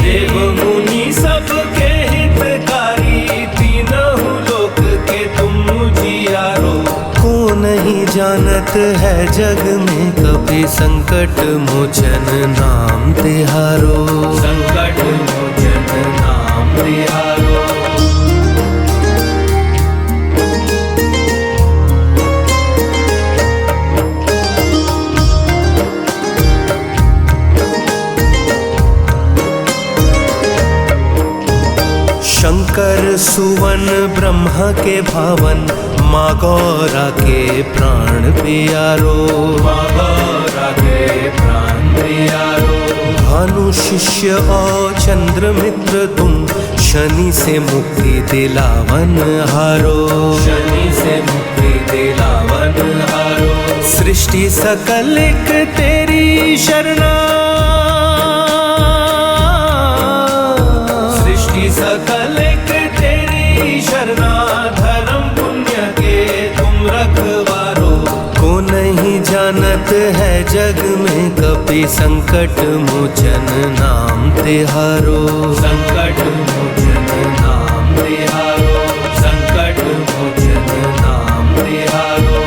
देव मुनि सबके हितकारी। तीनों लोक के तुम जियारो। को नहीं जानत है जग में कपि संकट मोचन नाम तिहारो। संकट मोचन नाम तिहारो। शंकर सुवन ब्रह्मा के भावन माँ गौरा के प्राण प्यारो। माँ गौरा के प्राण प्यारो। भानु शिष्य और चंद्र मित्र तुम शनि से मुक्ति दिलावन हारो। शनि से मुक्ति दिलावन हारो। सृष्टि सकल एक तेरी शरणा। सृष्टि सकल एक तेरी शरणा। धर्म पुण्य के तुम रखवारो। को नहीं जानत है जग में कपि संकट मोचन नाम तिहारो। संकट मोचन नाम तिहारो। संकट मोचन नाम तिहारो।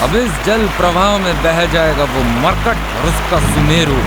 अब इस जल प्रवाह में बह जाएगा वो मरकट और उसका सुमेरु।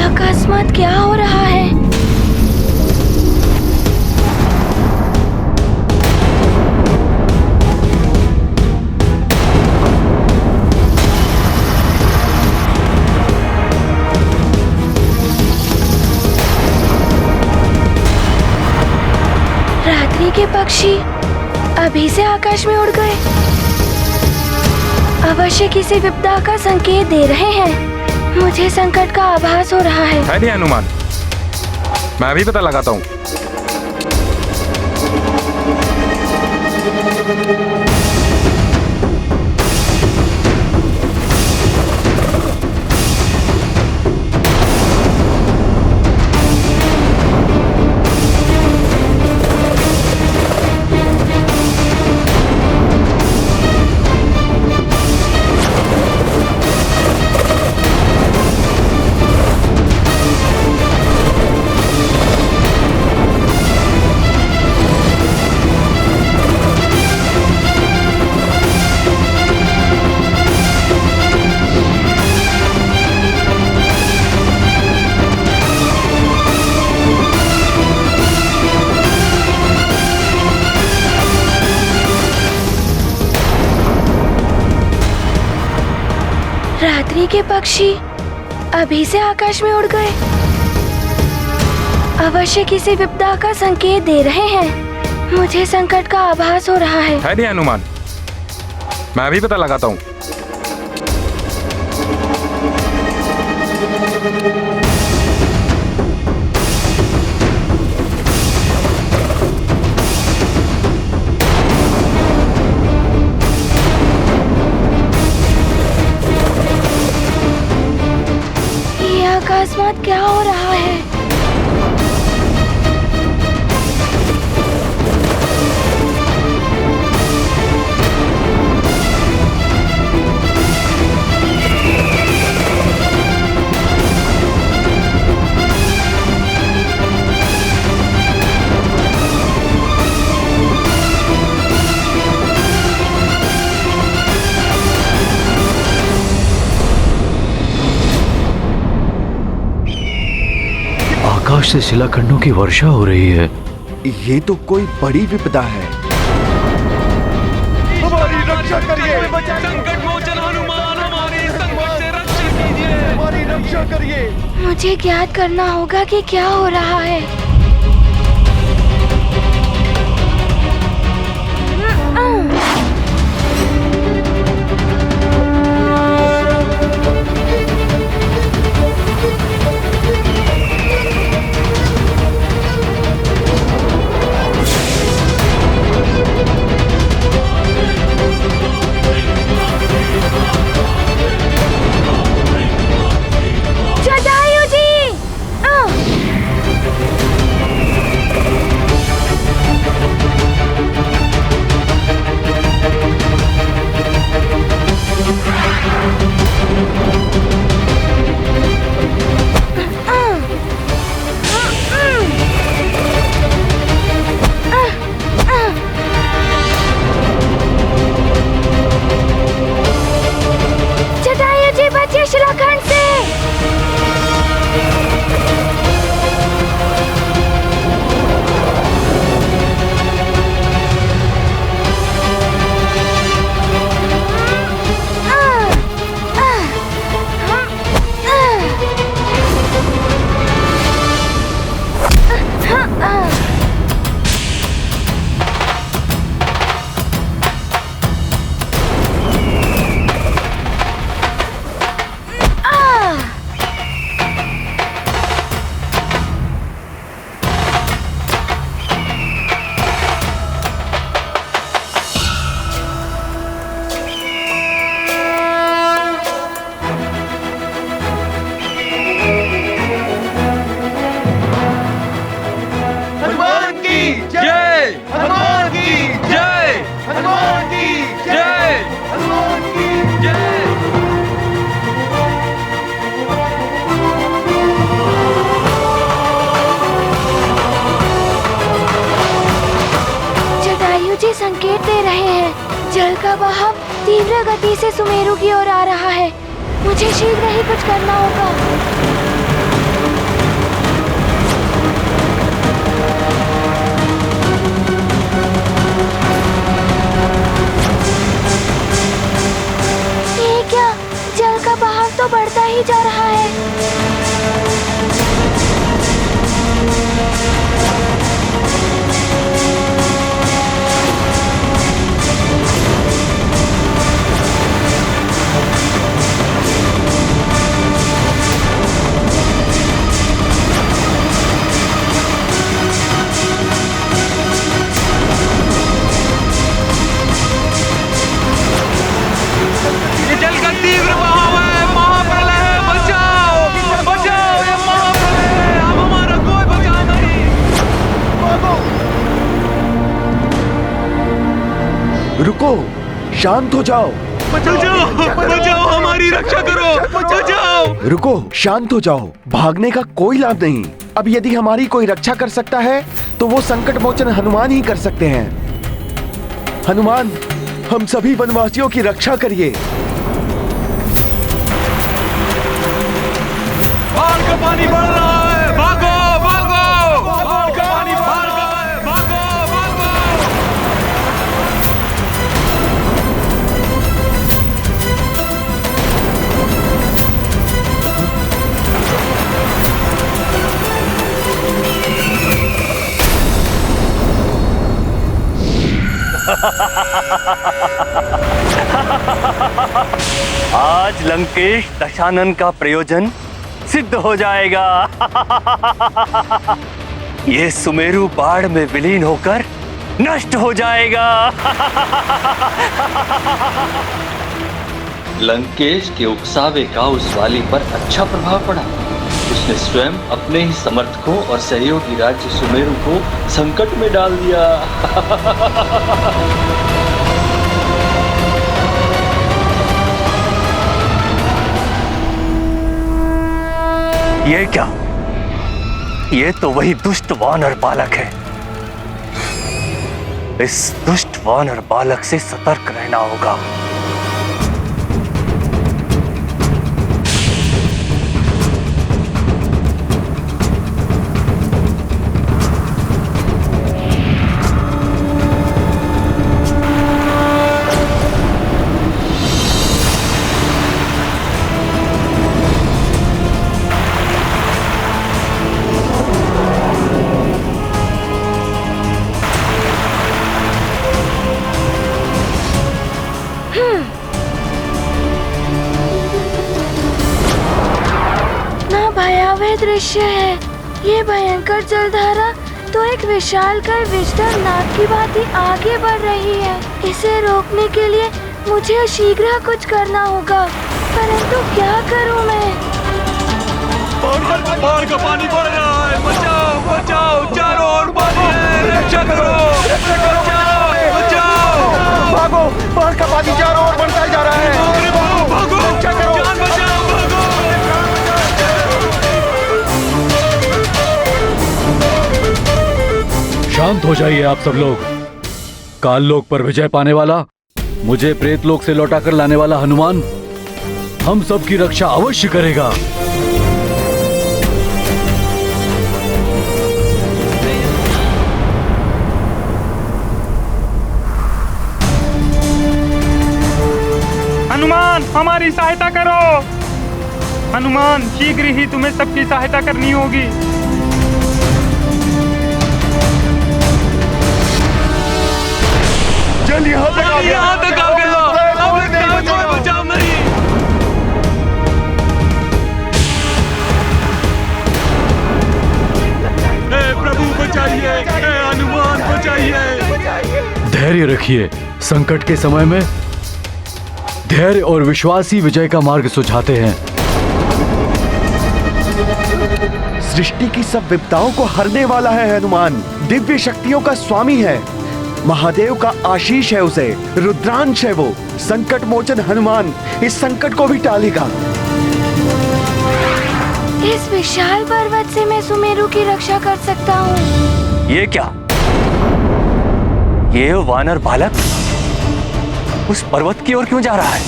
अकस्मात क्या हो रहा है? रात्रि के पक्षी अभी से आकाश में उड़ गए। अवश्य किसी विपदा का संकेत दे रहे हैं। मुझे संकट का आभास हो रहा है। नहीं हनुमान, मैं अभी पता लगाता हूँ। रात्रि के पक्षी अभी से आकाश में उड़ गए। अवश्य किसी विपदा का संकेत दे रहे हैं। मुझे संकट का आभास हो रहा है। नहीं हनुमान, मैं अभी पता लगाता हूँ। अकस्मात क्या हो रहा है? आकाश से शिलाखंडों की वर्षा हो रही है। ये तो कोई बड़ी विपदा है। हमारी रक्षा करिए। संकट मोचन हनुमान, हमारी संकट से रक्षा कीजिए। हमारी रक्षा करिए। मुझे ज्ञात करना होगा कि क्या हो रहा है। शिलाखंड से संकेत दे रहे हैं। जल का बहाव तीव्र गति से सुमेरु की ओर आ रहा है। मुझे शीघ्र ही कुछ करना होगा। ये क्या? जल का बहाव तो बढ़ता ही जा रहा है। शांत हो जाओ। बचाओ, बचाओ, हमारी रक्षा करो, बचाओ। रुको, शांत हो जाओ। भागने का कोई लाभ नहीं। अब यदि हमारी कोई रक्षा कर सकता है तो वो संकट मोचन हनुमान ही कर सकते हैं। हनुमान, हम सभी वनवासियों की रक्षा करिए। बाढ़ का पानी बढ़ रहा है, भागो, भागो। बाढ़ का पानी बढ़ रहा है, भागो, भागो। आज लंकेश दशानन का प्रयोजन सिद्ध हो जाएगा। ये सुमेरु बाढ़ में विलीन होकर नष्ट हो जाएगा। लंकेश के उकसावे का उस वाली पर अच्छा प्रभाव पड़ा। उसने स्वयं अपने ही समर्थकों और सहयोगी राज्य सुमेरु को संकट में डाल दिया। ये क्या? ये तो वही दुष्ट वानर बालक है। इस दुष्ट वानर बालक से सतर्क रहना होगा। दृश्य है। ये भयंकर जलधारा तो एक विशालकाय विषधर नाग की भांति आगे बढ़ रही है। इसे रोकने के लिए मुझे शीघ्र कुछ करना होगा, परंतु क्या करूं मैं? बाढ़ का पानी बढ़ रहा है, बचाओ, बचाओ, चारों ओर पानी है, रक्षा करो, बचाओ, बचाओ। भागो, बाढ़ का पानी चारों ओर बढ़ता जा रहा है। भागो, रक्षा करो, जान बचाओ, भागो। शांत हो जाइए आप सब लोग। काल लोक पर विजय पाने वाला, मुझे प्रेत लोक से लौटा कर लाने वाला हनुमान हम सब की रक्षा अवश्य करेगा। हनुमान, हमारी सहायता करो। हनुमान, शीघ्र ही तुम्हें सबकी सहायता करनी होगी। जल यहाँ तक आ गया, यहाँ तक आ गया। अब लगता है कोई बचाव नहीं। हे प्रभु बचाइए, हे हनुमान बचाइए। धैर्य रखिए। संकट के समय में धैर्य और विश्वास ही विजय का मार्ग सुझाते हैं। सृष्टि की सब विपदाओं को हरने वाला है हनुमान। दिव्य शक्तियों का स्वामी है। महादेव का आशीष है उसे। रुद्रांश है वो। संकट मोचन हनुमान इस संकट को भी टालेगा। इस विशाल पर्वत से मैं सुमेरु की रक्षा कर सकता हूँ। ये क्या? ये वानर बालक उस पर्वत की ओर क्यों जा रहा है?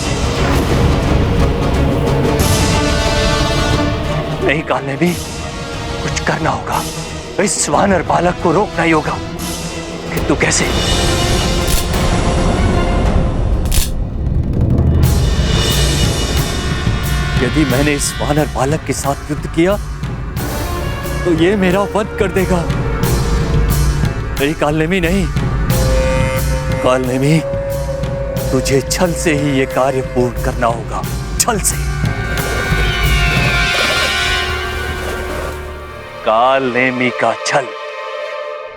नहीं, काल में भी कुछ करना होगा। इस वानर बालक को रोकना ही होगा। किंतु कैसे? यदि मैंने इस वानर बालक के साथ युद्ध किया तो ये मेरा वध कर देगा। नहीं कालनेमी, नहीं कालनेमी, तुझे छल से ही ये कार्य पूर्ण करना होगा। छल से। कालनेमी का छल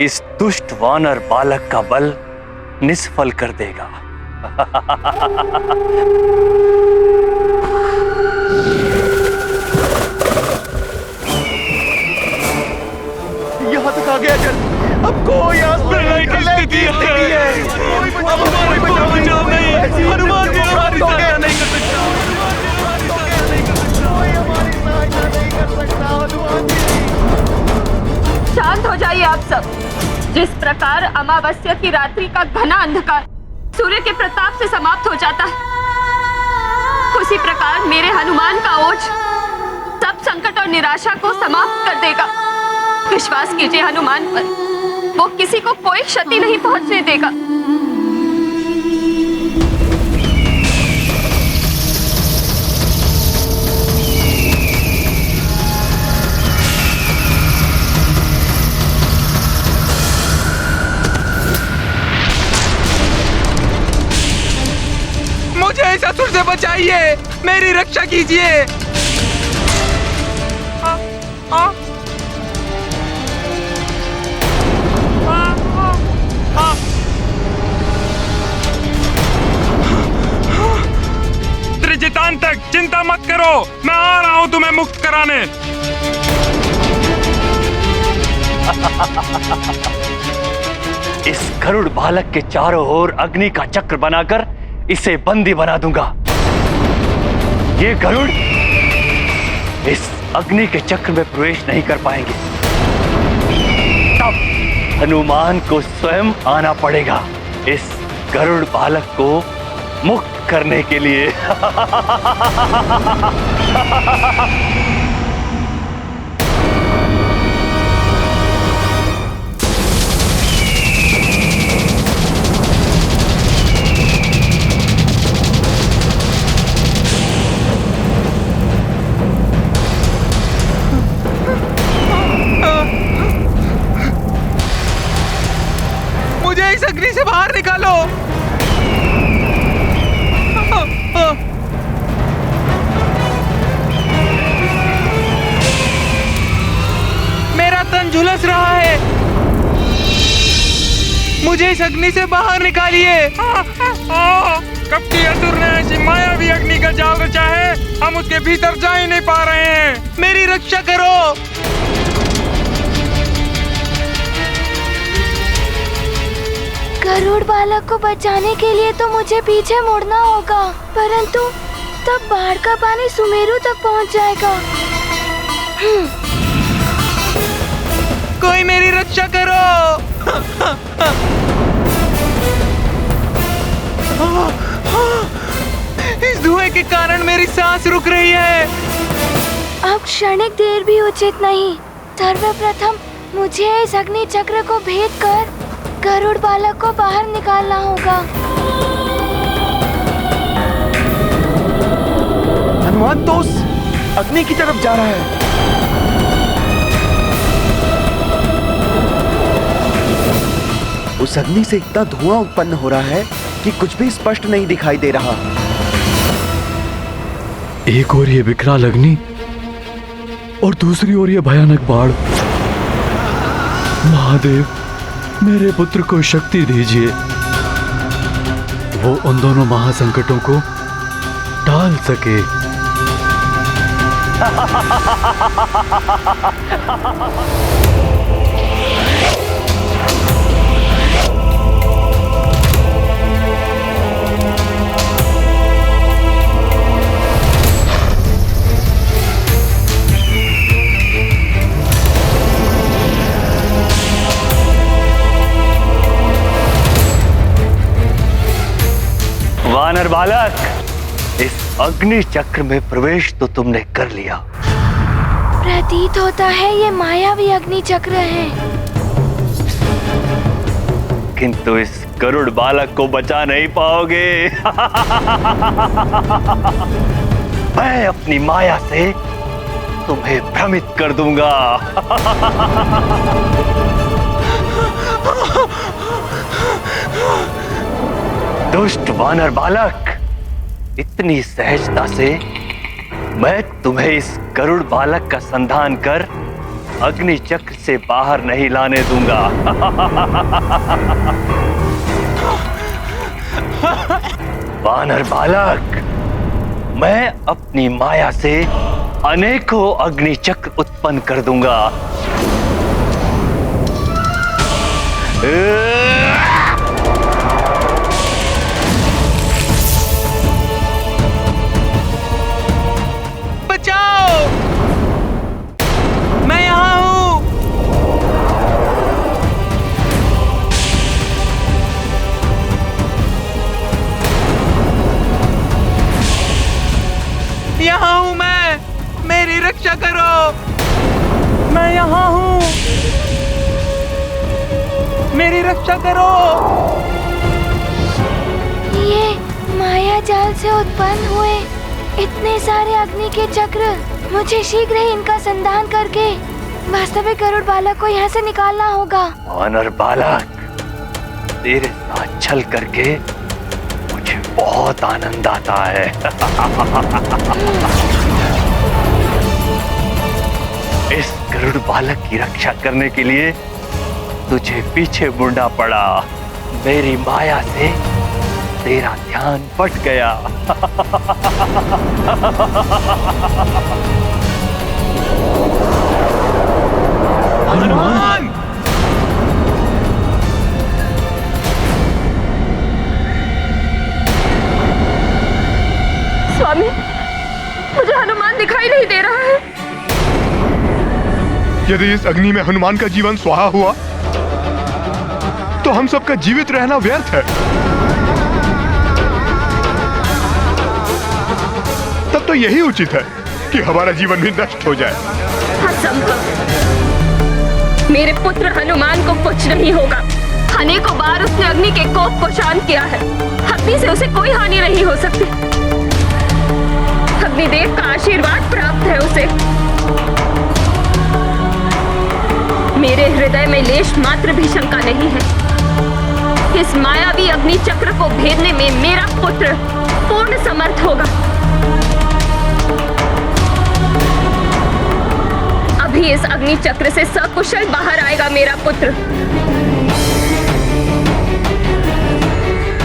इस दुष्ट वानर बालक का बल निष्फल कर देगा। यहाँ तक आ गया जल। अब कोई आसपास स्थिति है। अब हमारे को बचाव नहीं। आप सब। जिस प्रकार अमावस्या की रात्रि का घना अंधकार सूर्य के प्रताप से समाप्त हो जाता है, उसी प्रकार मेरे हनुमान का ओज सब संकट और निराशा को समाप्त कर देगा। विश्वास कीजिए हनुमान पर, वो किसी को कोई क्षति नहीं पहुंचने देगा। मुझे इस असुर से बचाइए, मेरी रक्षा कीजिए। त्रिजितांतक, चिंता मत करो, मैं आ रहा हूं तुम्हें मुक्त कराने। इस गरुड़ बालक के चारों ओर अग्नि का चक्र बनाकर इसे बंदी बना दूंगा। ये गरुड़ इस अग्नि के चक्र में प्रवेश नहीं कर पाएंगे। तब हनुमान को स्वयं आना पड़ेगा इस गरुड़ बालक को मुक्त करने के लिए। मुझे इस अग्नि से बाहर निकालो। मेरा तन झुलस रहा है, मुझे इस अग्नि से बाहर निकालिए। कब की असुर ने ऐसी मायावी अग्नि का जाल रचा है, हम उसके भीतर जा ही नहीं पा रहे हैं। मेरी रक्षा करो। गरुड़ बालक को बचाने के लिए तो मुझे पीछे मुड़ना होगा, परंतु तब बाढ़ का पानी सुमेरु तक पहुंच जाएगा। कोई मेरी रक्षा करो। इस धुएं के कारण मेरी सांस रुक रही है। अब क्षणिक देर भी उचित नहीं। सर्वप्रथम मुझे इस अग्नि चक्र को भेद कर गरुड़ बालक को बाहर निकालना होगा। हनुमान तो उस अग्नि की तरफ जा रहा है। उस अग्नि से इतना धुआं उत्पन्न हो रहा है कि कुछ भी स्पष्ट नहीं दिखाई दे रहा। एक ओर ये विकराल अग्नि और दूसरी ओर ये भयानक बाढ़। महादेव, मेरे पुत्र को शक्ति दीजिए, वो उन दोनों महासंकटों को टाल सके। वानर बालक, इस अग्नि चक्र में प्रवेश तो तुमने कर लिया। प्रतीत होता है ये मायावी अग्नि चक्र है, किंतु इस गरुड़ बालक को बचा नहीं पाओगे। मैं अपनी माया से तुम्हें भ्रमित कर दूंगा। दुष्ट वानर बालक, इतनी सहजता से मैं तुम्हें इस गरुड़ बालक का संधान कर अग्नि चक्र से बाहर नहीं लाने दूंगा। वानर बालक, मैं अपनी माया से अनेकों अग्नि चक्र उत्पन्न कर दूंगा। बचाओ, मैं यहाँ हूँ। रक्षा करो। मैं यहाँ हूँ, मेरी रक्षा करो। ये माया जाल से उत्पन्न हुए इतने सारे अग्नि के चक्र, मुझे शीघ्र ही इनका संधान करके वास्तविक गरुड़ बालक को यहाँ से निकालना होगा। वानर बालक, तेरे साथ छल करके मुझे बहुत आनंद आता है। इस गरुड़ बालक की रक्षा करने के लिए तुझे पीछे मुड़ना पड़ा। मेरी माया से तेरा ध्यान भट गया। हनुमान! स्वामी, मुझे हनुमान दिखाई नहीं दे रहा है। यदि इस अग्नि में हनुमान का जीवन स्वाहा हुआ तो हम सबका जीवित रहना व्यर्थ है। तब तो यही उचित है कि हमारा जीवन भी नष्ट हो जाए। असंभव। मेरे पुत्र हनुमान को कुछ नहीं होगा। अनेकों बार उसने अग्नि के कोप को शांत किया है। अग्नि से उसे कोई हानि नहीं हो सकती। अग्निदेव का आशीर्वाद प्राप्त है उसे। मेरे हृदय में लेश मात्र भी शंका नहीं है। इस मायावी अग्नि चक्र को भेदने में मेरा पुत्र पूर्ण समर्थ होगा। अभी इस अग्नि चक्र से सकुशल बाहर आएगा मेरा पुत्र।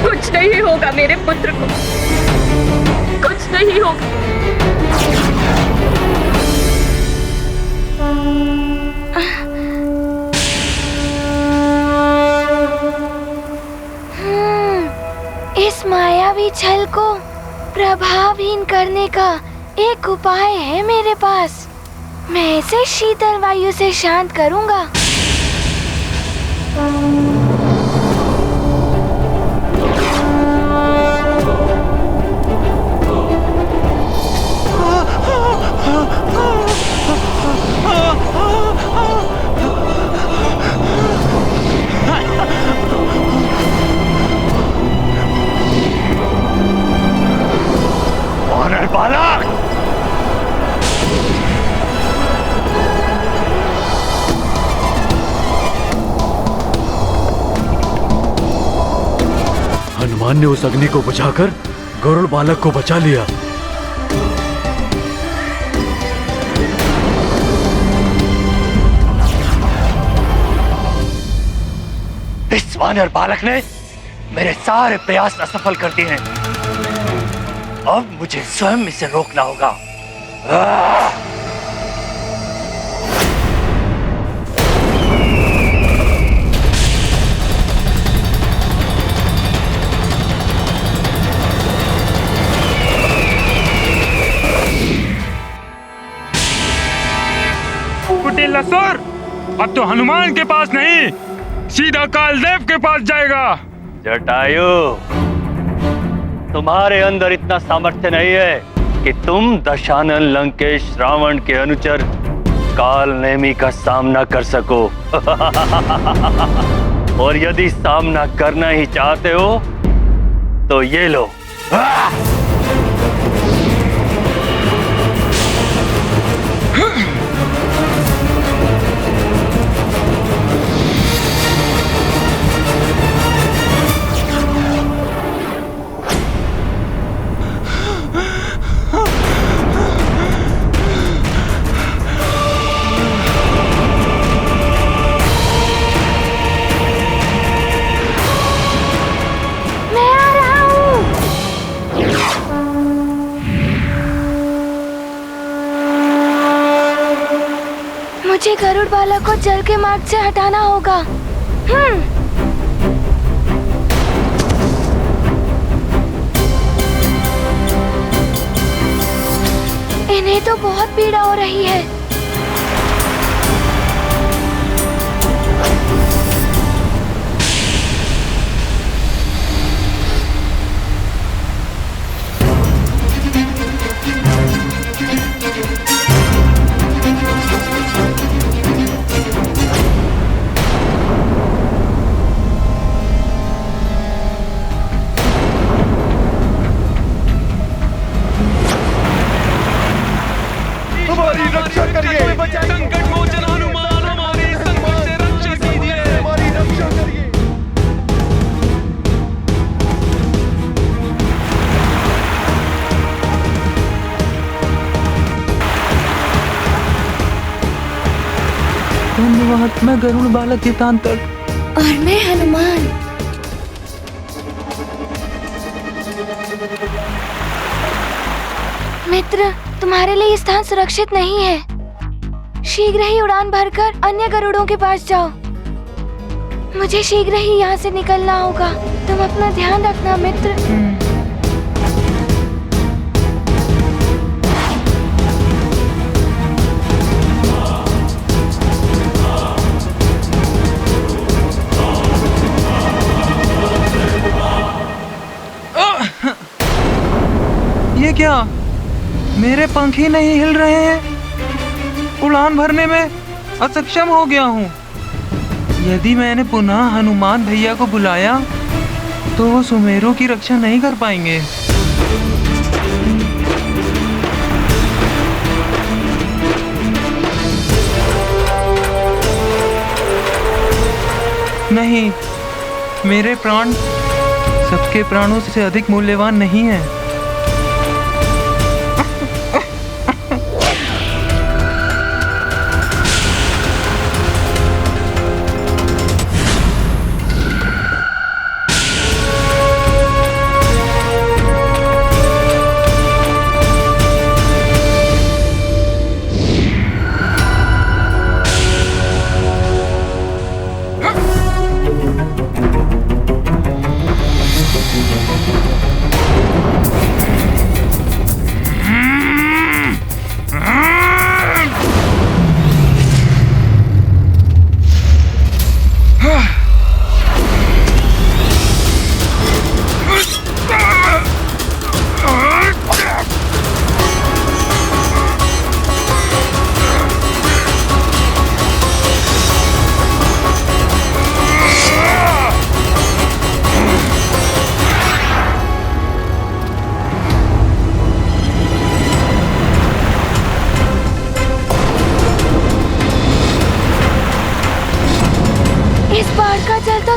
कुछ नहीं होगा मेरे पुत्र को, कुछ नहीं होगा। इस मायावी छल को प्रभावहीन करने का एक उपाय है मेरे पास। मैं इसे शीतल वायु से शांत करूंगा। वानर बालक, हनुमान ने उस अग्नि को बुझाकर गरुड़ बालक को बचा लिया। इस वानर बालक ने मेरे सारे प्रयास असफल कर दिए हैं। अब मुझे स्वयं इसे रोकना होगा। कुटिल असुर, अब तो हनुमान के पास नहीं, सीधा कालदेव के पास जाएगा। जटायु, तुम्हारे अंदर इतना सामर्थ्य नहीं है कि तुम दशानन लंकेश रावण के अनुचर काल नेमी का सामना कर सको। और यदि सामना करना ही चाहते हो तो ये लो। मुझे गरुड़ बालक को जल के मार्ग से हटाना होगा। इन्हें तो बहुत पीड़ा हो रही है। हमारी रक्षा करिए। संकट मोचन हनुमान हमारी संकट से रक्षा कीजिए। हमारी रक्षा करिए। धन्यवाद। मैं गरुड़ बालक चितांतक। और मैं हनुमान। मित्र, तुम्हारे लिए स्थान सुरक्षित नहीं है। शीघ्र ही उड़ान भरकर अन्य गरुड़ों के पास जाओ। मुझे शीघ्र ही यहाँ से निकलना होगा। तुम अपना ध्यान रखना मित्र। ये क्या? मेरे पंख ही नहीं हिल रहे हैं। उड़ान भरने में असक्षम हो गया हूँ। यदि मैंने पुनः हनुमान भैया को बुलाया तो वो सुमेरु की रक्षा नहीं कर पाएंगे। नहीं, मेरे प्राण सबके प्राणों से अधिक मूल्यवान नहीं है।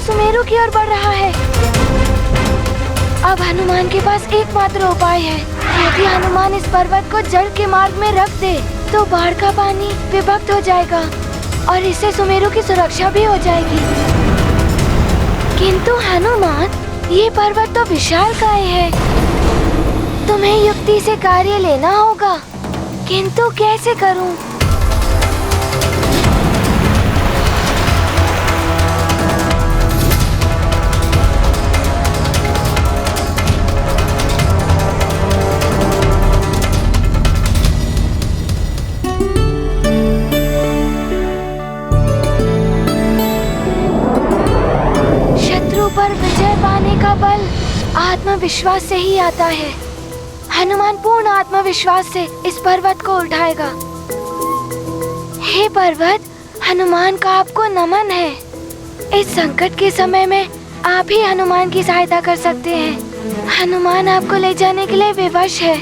सुमेरु की ओर बढ़ रहा है। अब हनुमान के पास एकमात्र उपाय है। यदि हनुमान इस पर्वत को जल के मार्ग में रख दे तो बाढ़ का पानी विभक्त हो जाएगा और इससे सुमेरु की सुरक्षा भी हो जाएगी। किंतु हनुमान, ये पर्वत तो विशालकाय है। तुम्हें युक्ति से कार्य लेना होगा। किंतु कैसे करूं? पर विजय पाने का बल आत्मविश्वास से ही आता है। हनुमान पूर्ण आत्मविश्वास से इस पर्वत को उठाएगा। हे पर्वत, हनुमान का आपको नमन है। इस संकट के समय में आप ही हनुमान की सहायता कर सकते हैं। हनुमान आपको ले जाने के लिए विवश है।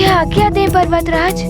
आज्ञा दे पर्वतराज।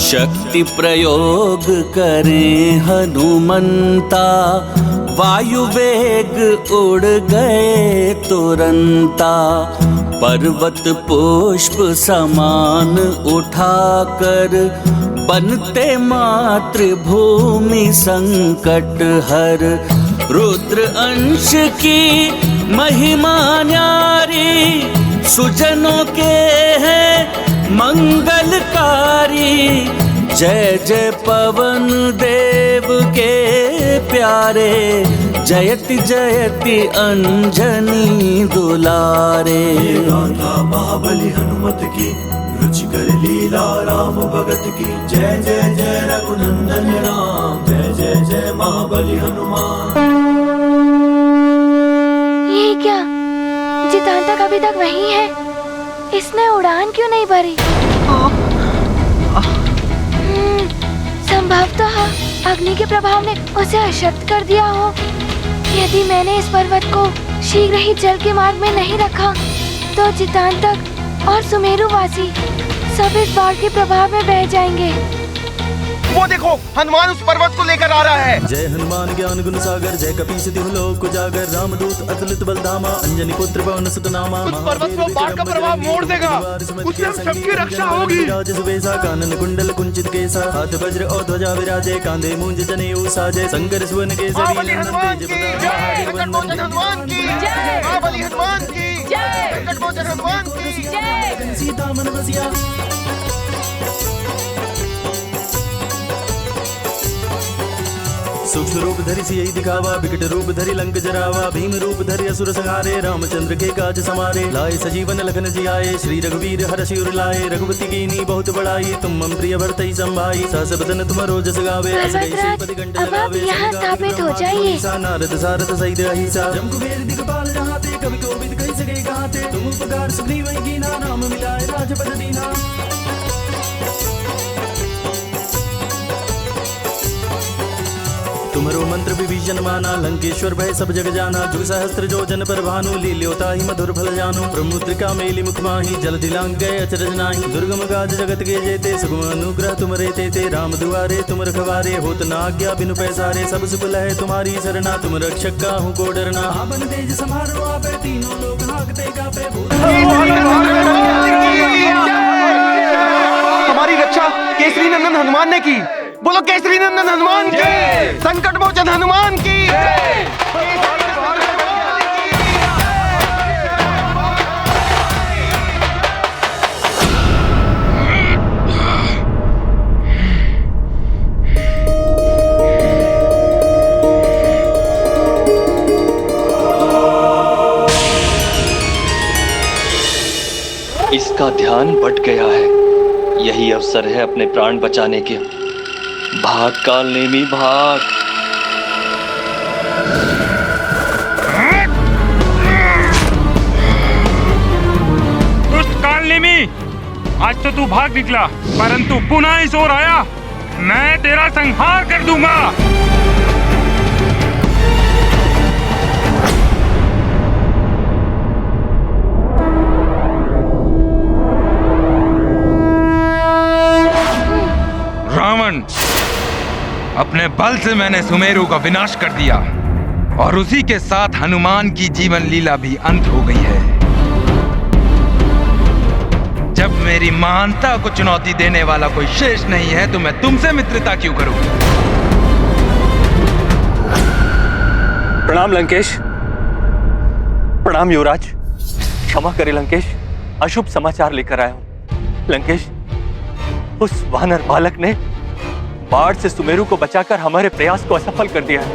शक्ति प्रयोग करें हनुमंता, वायु वेग उड़ गए तुरंता। पर्वत पुष्प समान उठाकर, बनते मातृभूमि संकट हर। रुद्र अंश की महिमा न्यारी, सुजनों के हैं मंगलकारी। जय जय पवन देव के प्यारे, जयति जयति अंजनी दुलारे। गाथा महाबली हनुमत की, रुचिकर लीला राम भगत की। जय जय जय रघुनंदन राम, जय जय जय महाबली हनुमान। ये क्या, जितांतक अभी तक वहीं है? इसने उड़ान क्यों नहीं भरी? संभवतः अग्नि के प्रभाव ने उसे अशक्त कर दिया हो। यदि मैंने इस पर्वत को शीघ्र ही जल के मार्ग में नहीं रखा, तो जितांतक और सुमेरुवासी सब इस बाढ़ के प्रभाव में बह जाएंगे। वो देखो, हनुमान उस पर्वत को लेकर आ रहा है। जय हनुमान ज्ञान गुण सागर, जय कपीस तिहु लोक उजागर। रामदूत अतुलित बलधामा, अंजनी पुत्र पवन सुत नामा। उस पर्वत को बाढ़ का प्रभाव मोड़ देगा, उससे हम सबकी रक्षा होगी। राज सुबेसा, कानन कुंडल कुंचित केसा। हाथ वज्र और ध्वजा विराजे, कांधे मूंज जनेऊ साजे। संकर सुवन केसरी हनुमान की जय, संकटमोचन हनुमान की जय, महाबली हनुमान की जय, संकटमोचन हनुमान की जय। सीता मन बसिया, सूक्ष्म रूप धरि सियहि दिखावा, विकट रूप धरि लंक जरावा। भीम रूप धरि असुर संहारे, रामचंद्र के काज समारे। लाए सजीवन लखन जियाए, श्री रघुवीर हर्षि उर लाए। रघुपति कीनी बहुत बड़ाई, तुम मम प्रिय भरतहि संभाई। सहस बदन तुम रोजस गावे, अस गई श्रीपति कंठ लगावे। यहाँ स्थापित हो जाइए। नारद सारथ सहित अहिसा, जम कुबेर दिगपाल जहाते। कवि कोविद कहि सके कहाते, तुम उपकार सुग्रीव कीना। नाम मिलाए राजपद दीना। तुम्हारो मंत्र विभीषण माना, लंकेश्वर भय सब जग जाना। जुग सहस्त्र जो जन पर भानु, लील्योता ही मधुर फल जानु। प्रमुद्रिका मेली मुख माही, जल दिलांग गए अचरज नाही। दुर्गम गाज जगत के जेते, सुगम अनुग्रह तुम रे ते। राम दुआरे तुम रखवारे, होत न आज्ञा बिनु पैसारे। सब सुख लहे तुम्हारी सरना, तुम रक्षक काहू को डरना। आपन तेज समारो आपे, तीनों लोग हांकते कापे। हमारी रक्षा केसरी नंदन हनुमान ने की। बोलो केसरी नंदन हनुमान की, संकटमोचन हनुमान की। इसका ध्यान भट गया है। यही अवसर है अपने प्राण बचाने के। भाग काल नेमी भाग। दुष्ट काल नेमी, आज तो तू भाग निकला, परंतु पुनः इस ओर आया, मैं तेरा संहार कर दूंगा। रावण, अपने बल से मैंने सुमेरु का विनाश कर दिया और उसी के साथ हनुमान की जीवन लीला भी अंत हो गई है। जब मेरी महानता को चुनौती देने वाला कोई शेष नहीं है, तो मैं तुमसे मित्रता क्यों करूं? प्रणाम लंकेश। प्रणाम युवराज। क्षमा करे लंकेश, अशुभ समाचार लेकर आया हूं। लंकेश, उस वानर बालक ने बाढ़ से सुमेरु को बचाकर हमारे प्रयास को असफल कर दिया है।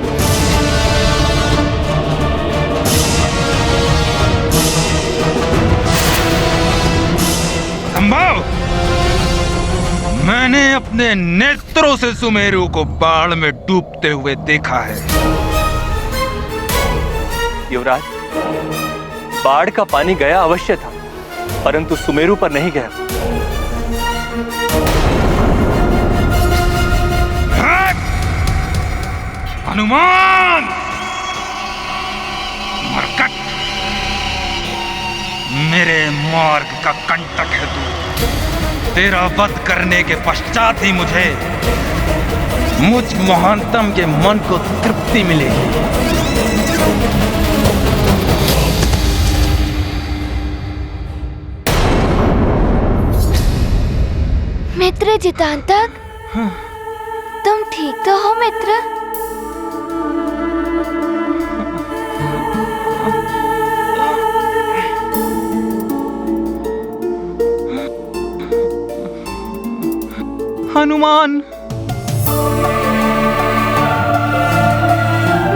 संभव? मैंने अपने नेत्रों से सुमेरु को बाढ़ में डूबते हुए देखा है। युवराज, बाढ़ का पानी गया अवश्य था, परंतु सुमेरु पर नहीं गया। हनुमान! मरकट! मेरे मार्ग का कंटक है तू। तेरा वध करने के पश्चात ही मुझे मुझ महानतम के मन को तृप्ति मिलेगी। मित्र जितांतक, तुम ठीक तो हो मित्र? हनुमान।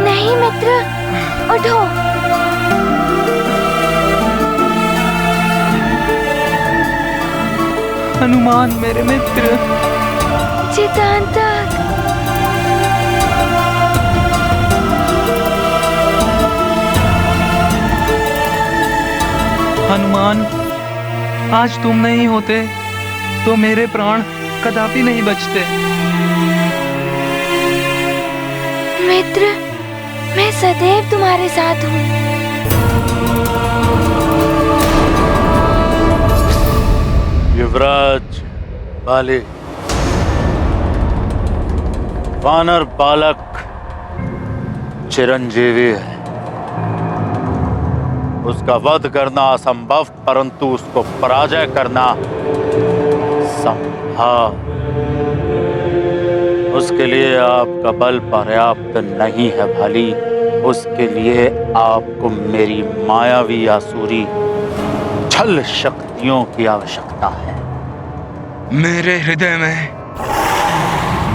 नहीं मित्र, उठो। हनुमान मेरे मित्र। जितांतक। हनुमान, आज तुम नहीं होते तो मेरे प्राण कदापि नहीं बचते। मित्र, मैं सदैव तुम्हारे साथ हूँ। युवराज बाली, वानर बालक चिरंजीवी है। उसका वध करना असंभव, परंतु उसको पराजय करना संभव। उसके लिए आपका बल पर्याप्त नहीं है भाली। उसके लिए आपको मेरी मायावी आसुरी छल शक्तियों की आवश्यकता है। मेरे हृदय में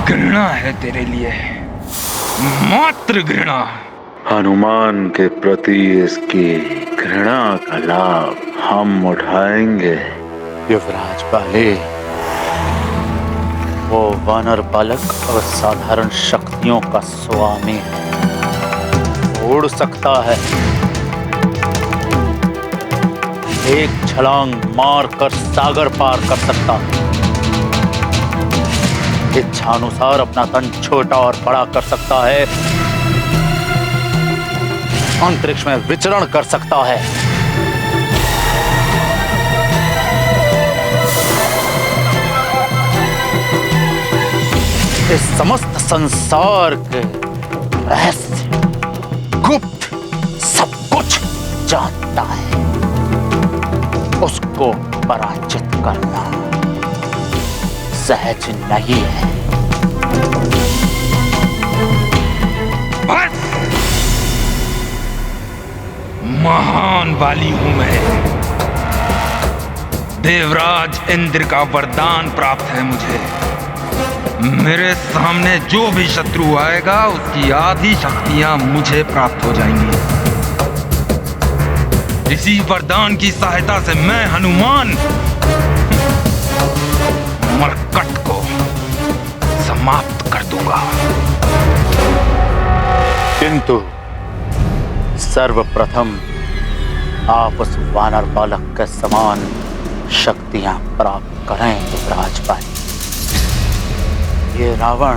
घृणा है तेरे लिए, मात्र घृणा। हनुमान के प्रति इसकी घृणा का लाभ हम उठाएंगे। युवराज बाले, वो वानर बालक असाधारण शक्तियों का स्वामी है। उड़ सकता है, एक छलांग मारकर सागर पार कर सकता है, इच्छानुसार अपना तन छोटा और बड़ा कर सकता है, अंतरिक्ष में विचरण कर सकता है। इस समस्त संसार के रहस्य गुप्त सब कुछ जानता है। उसको पराजित करना सहज नहीं है। बस, महान वाली हूं मैं। देवराज इंद्र का वरदान प्राप्त है मुझे। मेरे सामने जो भी शत्रु आएगा उसकी आधी शक्तियां मुझे प्राप्त हो जाएंगी। इसी वरदान की सहायता से मैं हनुमान मरकट को समाप्त कर दूंगा। किंतु सर्वप्रथम आप उस वानर बालक के समान शक्तियां प्राप्त करें युवराजपाल। ये रावण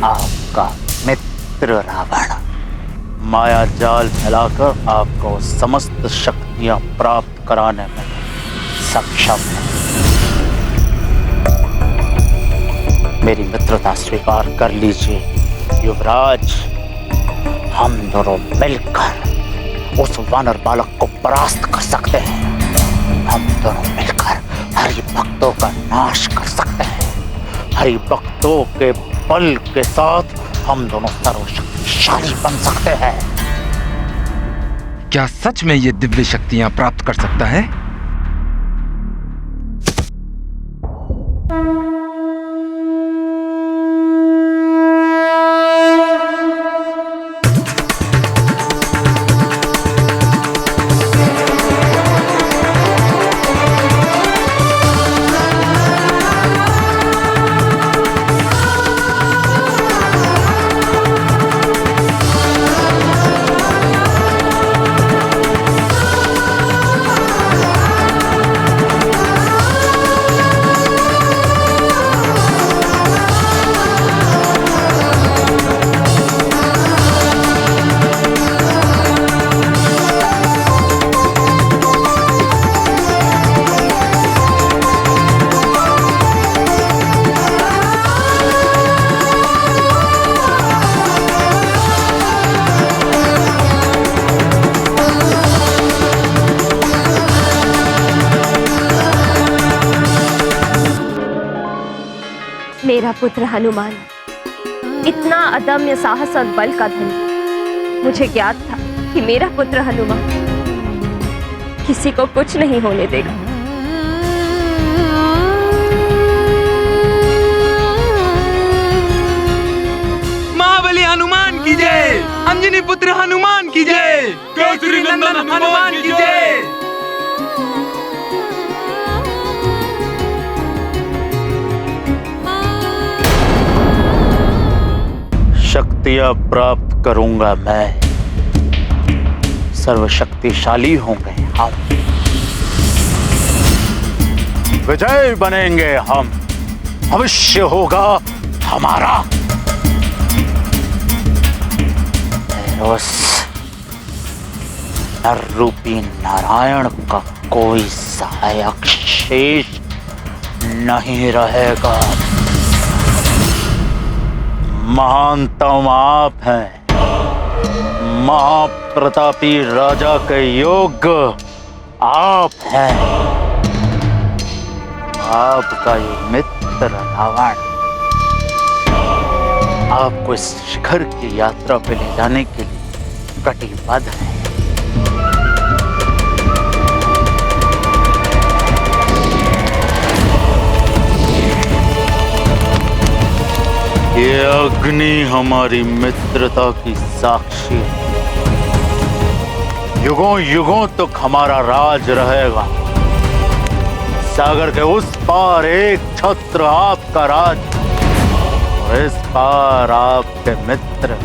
आपका मित्र रावण माया जाल फैलाकर आपको समस्त शक्तियां प्राप्त कराने में सक्षम है। मेरी मित्रता स्वीकार कर लीजिए युवराज। हम दोनों मिलकर उस वानर बालक को परास्त कर सकते हैं। हम दोनों मिलकर हरि भक्तों का नाश कर सकते हैं। हरि भक्तों के बल के साथ हम दोनों सर्वशक्तिशाली बन सकते हैं। क्या सच में ये दिव्य शक्तियां प्राप्त कर सकता है? मेरा पुत्र हनुमान इतना अदम्य साहस और बल का धनी। मुझे ज्ञात था कि मेरा पुत्र हनुमान किसी को कुछ नहीं होने देगा। महाबली हनुमान की जय, अंजनी पुत्र हनुमान की जय, केसरी नंदन हनुमान की जय। शक्तियां प्राप्त करूंगा मैं, सर्वशक्तिशाली होंगे हम, विजय बनेंगे हम, भविष्य होगा हमारा। उस नर रूपी नारायण का कोई सहायक शेष नहीं रहेगा। महानतम आप हैं, महाप्रतापी राजा के योग्य आप हैं। आपका ये मित्र रावण आपको इस शिखर की यात्रा पे ले जाने के लिए कटिबद्ध है। ये अग्नि हमारी मित्रता की साक्षी, युगों युगों तक हमारा राज रहेगा। सागर के उस पार एक छत्र आपका राज, और इस पार आपके मित्र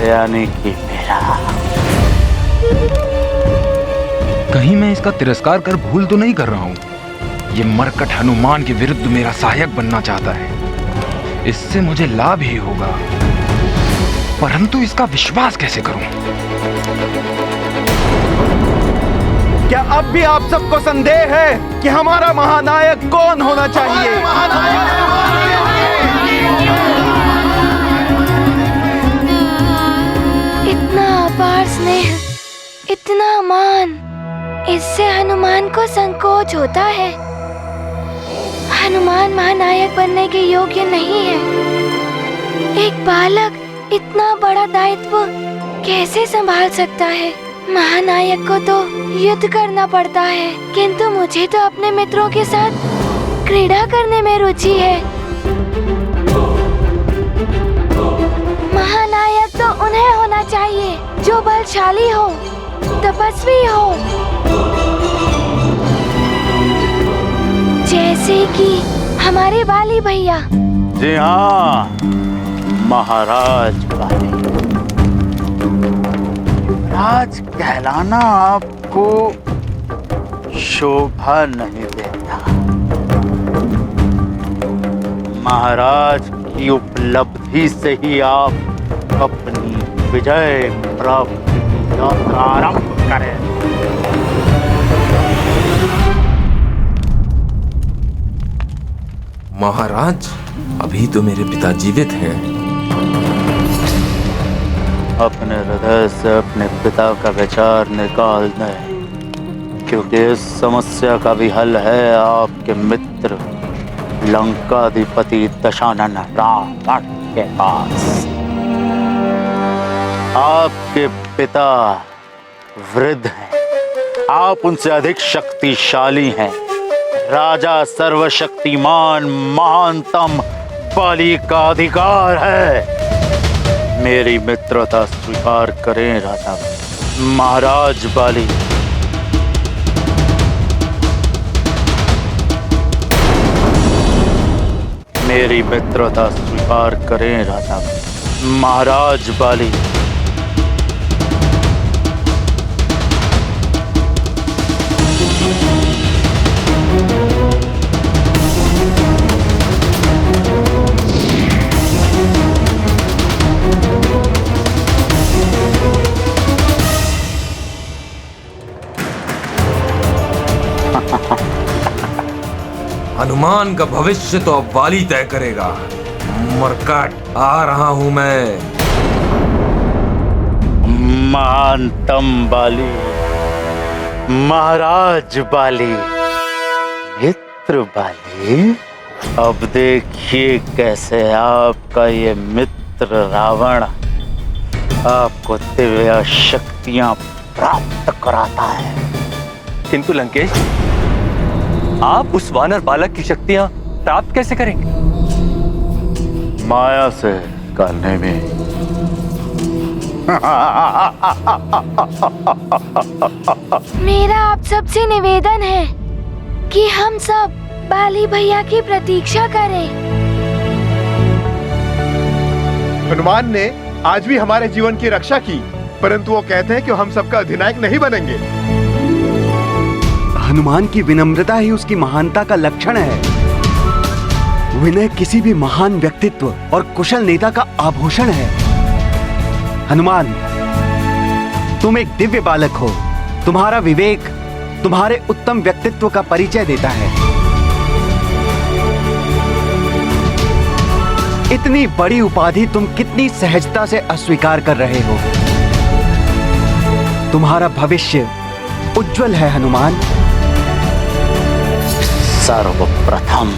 यानी कि मेरा। कहीं मैं इसका तिरस्कार कर भूल तो नहीं कर रहा हूँ? ये मरकट हनुमान के विरुद्ध मेरा सहायक बनना चाहता है, इससे मुझे लाभ ही होगा, परंतु इसका विश्वास कैसे करूं? क्या अब भी आप सबको संदेह है कि हमारा महानायक कौन होना चाहिए? इतना अपार स्नेह, इतना मान, इससे हनुमान को संकोच होता है। हनुमान महानायक बनने के योग्य नहीं है। एक बालक इतना बड़ा दायित्व कैसे संभाल सकता है? महानायक को तो युद्ध करना पड़ता है, किंतु मुझे तो अपने मित्रों के साथ क्रीड़ा करने में रुचि है। महानायक तो उन्हें होना चाहिए जो बलशाली हो, तपस्वी हो, जैसे कि हमारे बाली भैया। जी हाँ, महाराज बाली। राज कहलाना आपको शोभा नहीं देता। महाराज की उपलब्धि से ही आप अपनी विजय प्राप्ति की यात्रा आरंभ करें। महाराज, अभी तो मेरे पिता जीवित हैं। अपने हृदय से अपने पिता का विचार निकाल दें, क्योंकि इस समस्या का भी हल है आपके मित्र लंकाधिपति दशानन रावण के पास। आपके पिता वृद्ध हैं, आप उनसे अधिक शक्तिशाली हैं। राजा सर्वशक्तिमान महानतम बाली का अधिकार है। मेरी मित्रता स्वीकार करें राजा महाराज बाली। मेरी मित्रता स्वीकार करें राजा महाराज बाली। हनुमान का भविष्य तो अब वाली तय करेगा। मरकट, आ रहा हूं मैं। महानतम बाली, महाराज बाली, मित्र बाली, अब देखिए कैसे आपका ये मित्र रावण आपको दिव्य शक्तियां प्राप्त कराता है। किंतु लंकेश, आप उस वानर बालक की शक्तियां प्राप्त कैसे करेंगे? माया से करने में। मेरा आप सबसे निवेदन है कि हम सब बाली भैया की प्रतीक्षा करें। हनुमान ने आज भी हमारे जीवन की रक्षा की, परंतु वो कहते हैं कि हम सबका अधिनायक नहीं बनेंगे। हनुमान की विनम्रता ही उसकी महानता का लक्षण है। विनय किसी भी महान व्यक्तित्व और कुशल नेता का आभूषण है। हनुमान, तुम एक दिव्य बालक हो। तुम्हारा विवेक तुम्हारे उत्तम व्यक्तित्व का परिचय देता है। इतनी बड़ी उपाधि तुम कितनी सहजता से अस्वीकार कर रहे हो। तुम्हारा भविष्य उज्जवल है हनुमान। सर्वप्रथम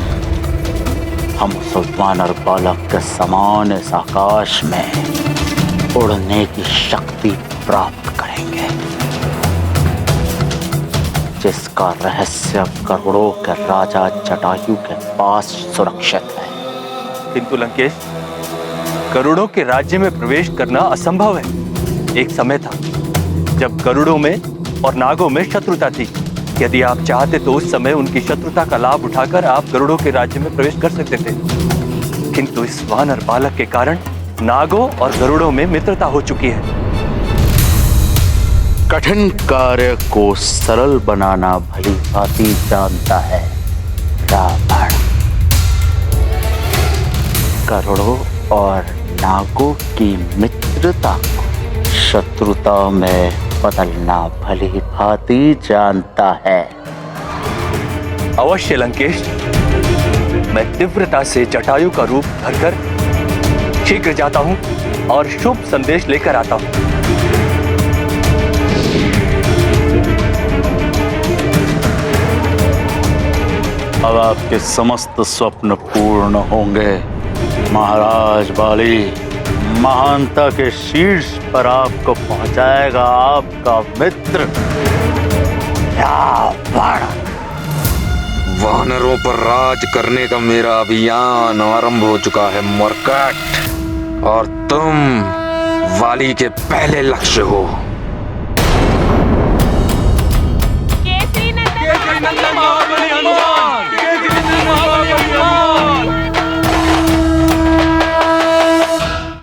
हम उस वानर बालक के समान इस आकाश में उड़ने की शक्ति प्राप्त करेंगे, जिसका रहस्य करोड़ों के राजा जटायु के पास सुरक्षित है। किंतु लंकेश, गरुड़ों के राज्य में प्रवेश करना असंभव है। एक समय था जब गरुड़ों में और नागों में शत्रुता थी। यदि आप चाहते तो उस समय उनकी शत्रुता का लाभ उठाकर आप गरुड़ों के राज्य में प्रवेश कर सकते थे। किंतु इस वानर बालक के कारण नागों और गरुड़ों में मित्रता हो चुकी है। कठिन कार्य को सरल बनाना भली भांति जानता है रावण। गरुड़ों और नागों की मित्रता को शत्रुता में बदलना भली भांति जानता है। अवश्य लंकेश, मैं तीव्रता से जटायु का रूप धरकर शीघ्र जाता हूं और शुभ संदेश लेकर आता हूं। अब आपके समस्त स्वप्न पूर्ण होंगे महाराज बाली। महानता के शीर्ष पर आपको पहुंचाएगा आपका मित्र रावण। वानरों पर राज करने का मेरा अभियान आरंभ हो चुका है मरकट, और तुम वाली के पहले लक्ष्य हो।